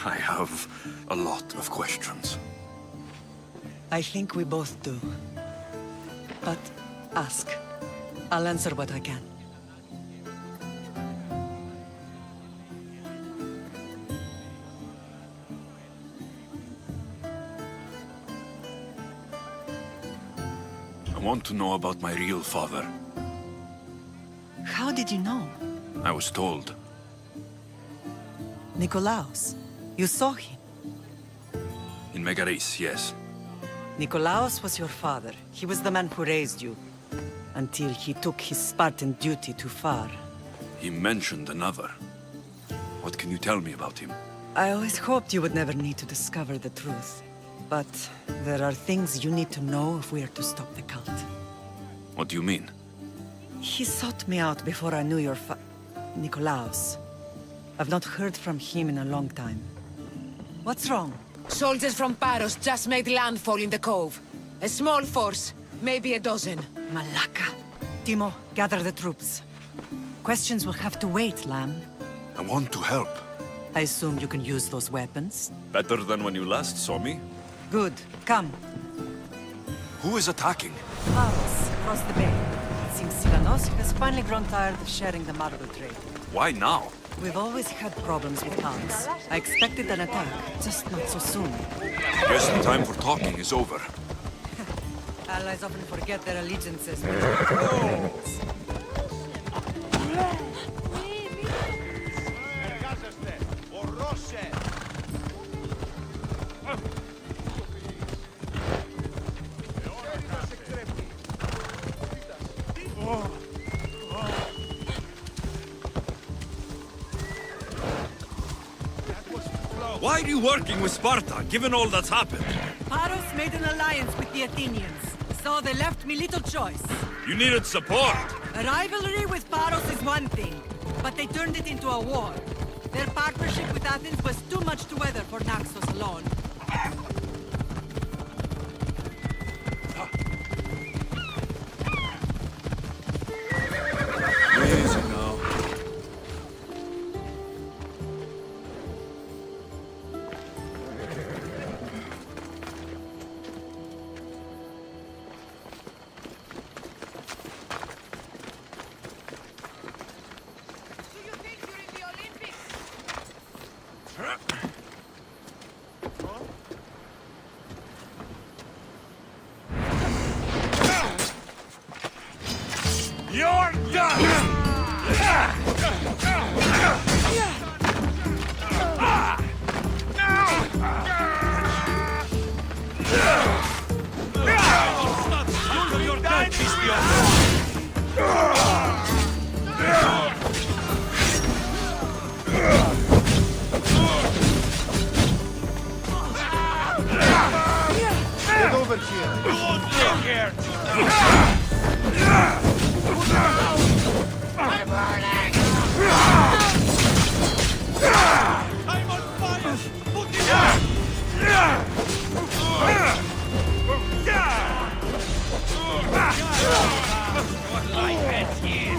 I have a lot of questions. I think we both do. But ask. I'll answer what I can. I want to know about my real father. How did you know? I was told. Nikolaos. You saw him. In Megaris, yes. Nikolaos was your father. He was the man who raised you. Until he took his Spartan duty too far. He mentioned another. What can you tell me about him? I always hoped you would never need to discover the truth. But there are things you need to know if we are to stop the cult. What do you mean? He sought me out before I knew your Nikolaos. I've not heard from him in a long time. What's wrong? Soldiers from Paros just made landfall in the cove. A small force, maybe a dozen. Malaka. Timo, gather the troops. Questions will have to wait, Lamb. I want to help. I assume you can use those weapons? Better than when you last saw me? Good. Come. Who is attacking? Paros, across the bay. It seems Silanos has finally grown tired of sharing the marble trade. Why now? We've always had problems with Paros. I expected an attack, just not so soon. Guess the time for talking is over. Allies often forget their allegiances. Why are you working with Sparta, given all that's happened? Paros made an alliance with the Athenians, so they left me little choice. You needed support. A rivalry with Paros is one thing, but they turned it into a war. Their partnership with Athens was too much to weather for Naxos alone. Easy now. You're done! Get over here! I'm on fire! Put it out! My head's here!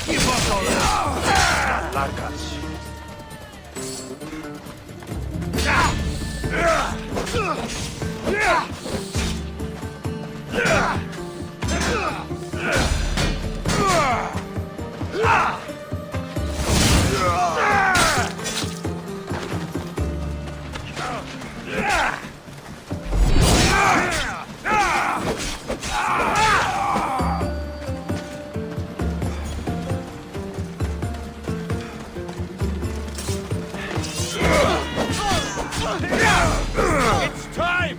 Give us all that! Largas. It's time!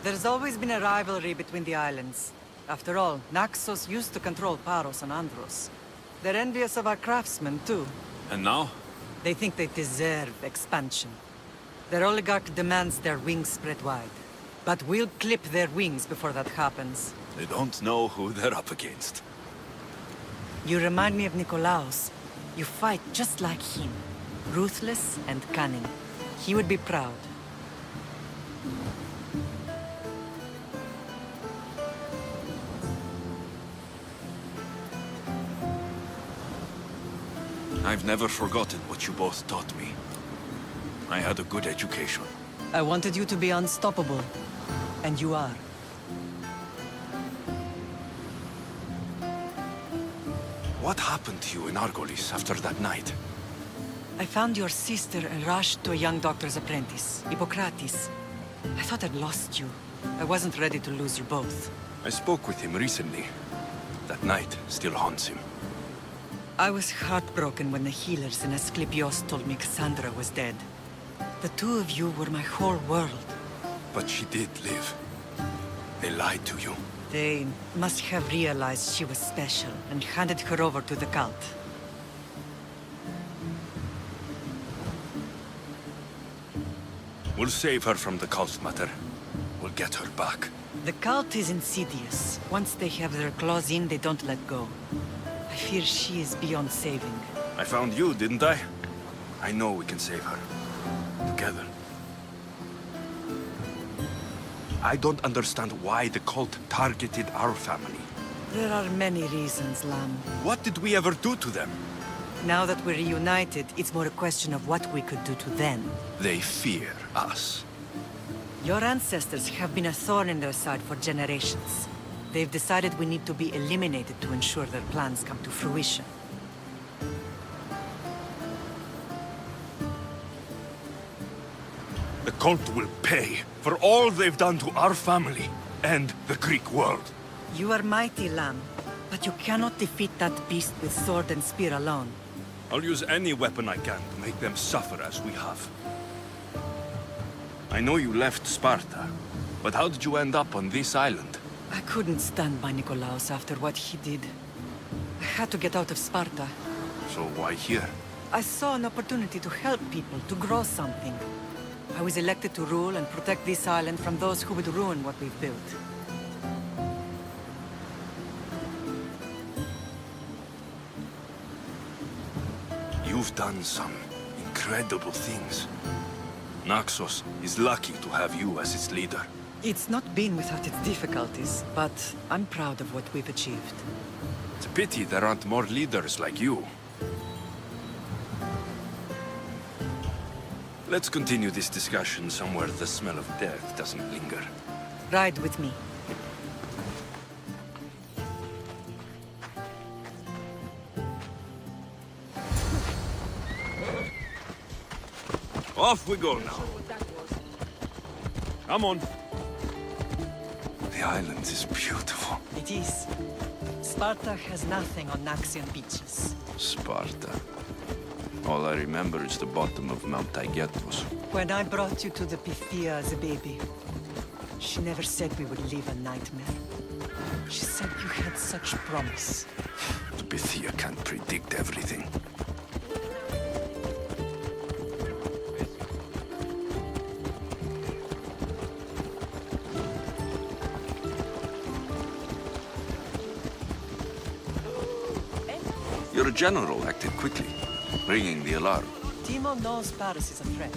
There's always been a rivalry between the islands. After all, Naxos used to control Paros and Andros. They're envious of our craftsmen, too. And now? They think they deserve expansion. Their oligarch demands their wings spread wide. But we'll clip their wings before that happens. They don't know who they're up against. You remind me of Nikolaos. You fight just like him. Ruthless and cunning. He would be proud. I've never forgotten what you both taught me. I had a good education. I wanted you to be unstoppable. And you are. What happened to you in Argolis after that night? I found your sister and rushed to a young doctor's apprentice, Hippocrates. I thought I'd lost you. I wasn't ready to lose you both. I spoke with him recently. That night still haunts him. I was heartbroken when the healers in Asclepios told me Kassandra was dead. The two of you were my whole world. But she did live. They lied to you. They must have realized she was special and handed her over to the cult. We'll save her from the cult, Mater. We'll get her back. The cult is insidious. Once they have their claws in, they don't let go. I fear she is beyond saving. I found you, didn't I? I know we can save her. Together. I don't understand why the cult targeted our family. There are many reasons, Lam. What did we ever do to them? Now that we're reunited, it's more a question of what we could do to them. They fear us. Your ancestors have been a thorn in their side for generations. They've decided we need to be eliminated to ensure their plans come to fruition. The cult will pay for all they've done to our family and the Greek world. You are mighty, Lam, but you cannot defeat that beast with sword and spear alone. I'll use any weapon I can to make them suffer as we have. I know you left Sparta, but how did you end up on this island? I couldn't stand by Nikolaos after what he did. I had to get out of Sparta. So why here? I saw an opportunity to help people, to grow something. I was elected to rule and protect this island from those who would ruin what we've built. You've done some incredible things. Naxos is lucky to have you as its leader. It's not been without its difficulties, but I'm proud of what we've achieved. It's a pity there aren't more leaders like you. Let's continue this discussion somewhere the smell of death doesn't linger. Ride with me. Off we go now. Come on. The island is beautiful. It is. Sparta has nothing on Naxian beaches. Sparta. All I remember is the bottom of Mount Aegean. When I brought you to the Pythia as a baby, she never said we would live a nightmare. She said you had such promise. The Pythia can't predict everything. Your general acted quickly, ringing the alarm. Timo knows Paris is a threat.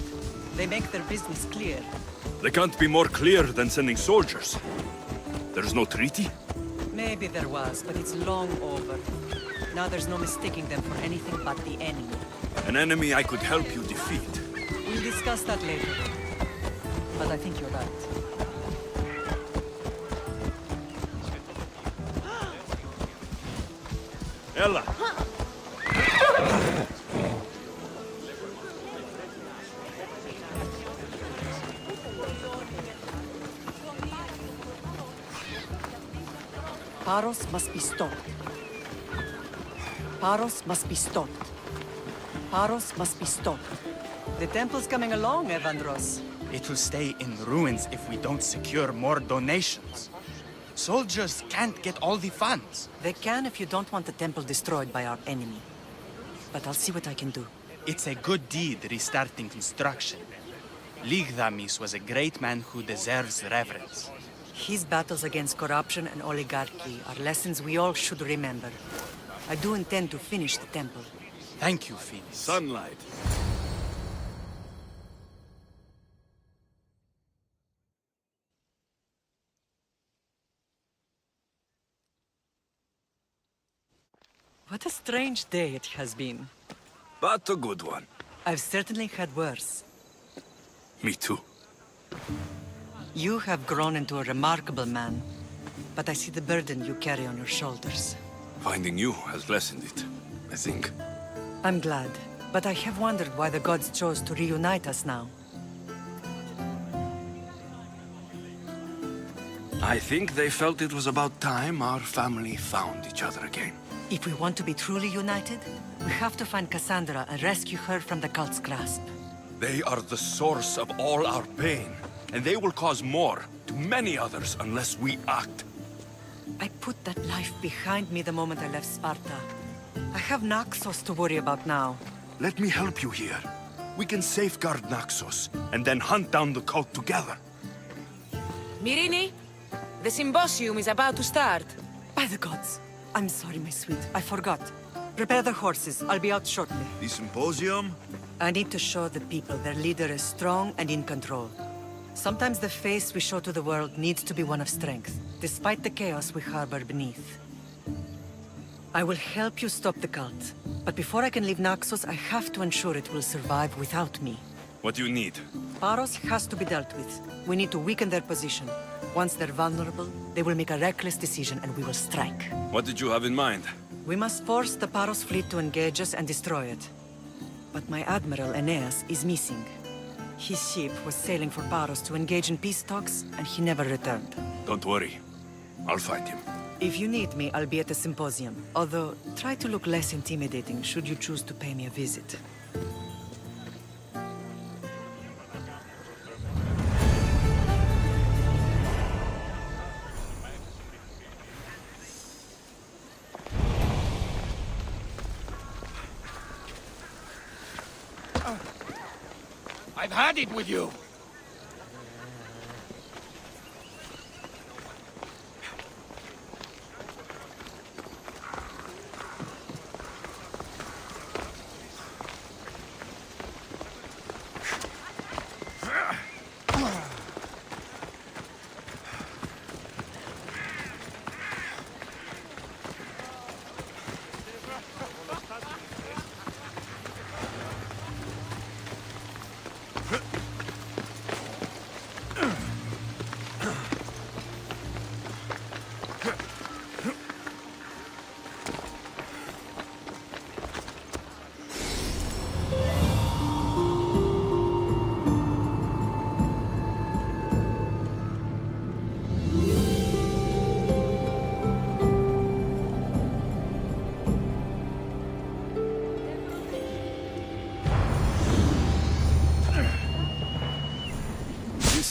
They make their business clear. They can't be more clear than sending soldiers. There's no treaty? Maybe there was, but it's long over. Now there's no mistaking them for anything but the enemy. An enemy I could help you defeat. We'll discuss that later. But I think you're right. Ella! Paros must be stopped. Paros must be stopped. Paros must be stopped. The temple's coming along, Evandros. It will stay in ruins if we don't secure more donations. Soldiers can't get all the funds. They can if you don't want the temple destroyed by our enemy. But I'll see what I can do. It's a good deed restarting construction. Ligdamis was a great man who deserves reverence. His battles against corruption and oligarchy are lessons we all should remember. I do intend to finish the temple. Thank you, Phoenix. Sunlight. What a strange day it has been. But a good one. I've certainly had worse. Me too. You have grown into a remarkable man, but I see the burden you carry on your shoulders. Finding you has lessened it, I think. I'm glad, but I have wondered why the gods chose to reunite us now. I think they felt it was about time our family found each other again. If we want to be truly united, we have to find Kassandra and rescue her from the cult's grasp. They are the source of all our pain, and they will cause more to many others unless we act. I put that life behind me the moment I left Sparta. I have Naxos to worry about now. Let me help you here. We can safeguard Naxos, and then hunt down the cult together. Myrine, the symposium is about to start. By the gods. I'm sorry, my sweet. I forgot. Prepare the horses. I'll be out shortly. The symposium? I need to show the people their leader is strong and in control. Sometimes the face we show to the world needs to be one of strength, despite the chaos we harbor beneath. I will help you stop the cult, but before I can leave Naxos, I have to ensure it will survive without me. What do you need? Paros has to be dealt with. We need to weaken their position. Once they're vulnerable, they will make a reckless decision and we will strike. What did you have in mind? We must force the Paros fleet to engage us and destroy it. But my admiral, Aeneas, is missing. His ship was sailing for Paros to engage in peace talks, and he never returned. Don't worry. I'll find him. If you need me, I'll be at the symposium. Although, try to look less intimidating should you choose to pay me a visit. I've had it with you!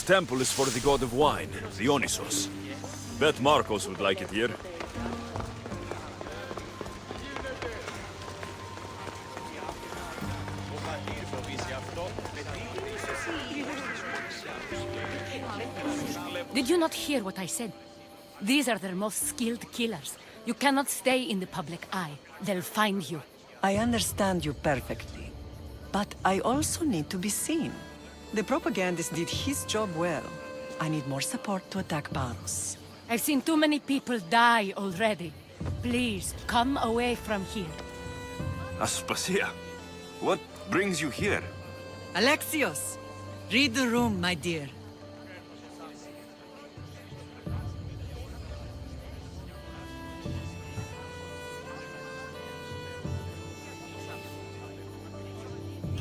This temple is for the god of wine, Dionysos. Bet Marcos would like it here. Did you not hear what I said? These are their most skilled killers. You cannot stay in the public eye. They'll find you. I understand you perfectly. But I also need to be seen. The propagandist did his job well. I need more support to attack Paros. I've seen too many people die already. Please, come away from here. Aspasia, what brings you here? Alexios! Read the room, my dear.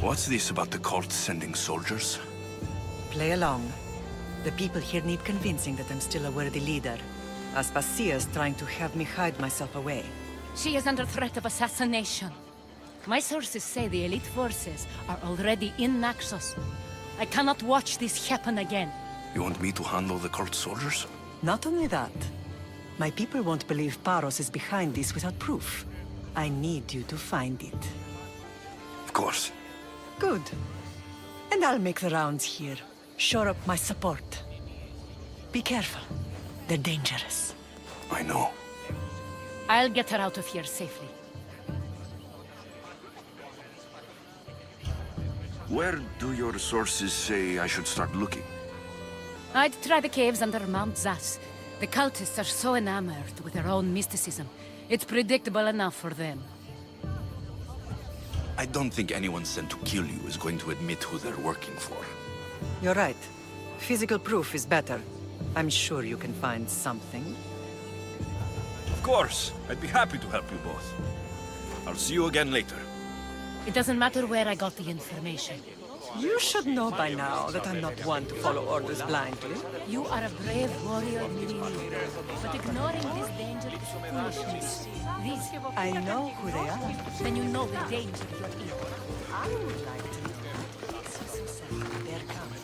What's this about the cult sending soldiers? Play along. The people here need convincing that I'm still a worthy leader. Aspasia's trying to have me hide myself away. She is under threat of assassination. My sources say the elite forces are already in Naxos. I cannot watch this happen again. You want me to handle the cult soldiers? Not only that, my people won't believe Paros is behind this without proof. I need you to find it. Of course. Good. And I'll make the rounds here. Shore up my support. Be careful. They're dangerous. I know. I'll get her out of here safely. Where do your sources say I should start looking? I'd try the caves under Mount Zas. The cultists are so enamored with their own mysticism. It's predictable enough for them. I don't think anyone sent to kill you is going to admit who they're working for. You're right. Physical proof is better. I'm sure you can find something. Of course. I'd be happy to help you both. I'll see you again later. It doesn't matter where I got the information. You should know by now that I'm not one to follow orders blindly. You are a brave warrior, Mirini. But ignoring this danger is foolishness. These... I know who they are. Then you know the danger you're in. I would like to know. Alexios and their coming.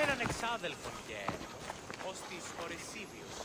Έναν εξάδελφον και ως της Ορεσίβιους.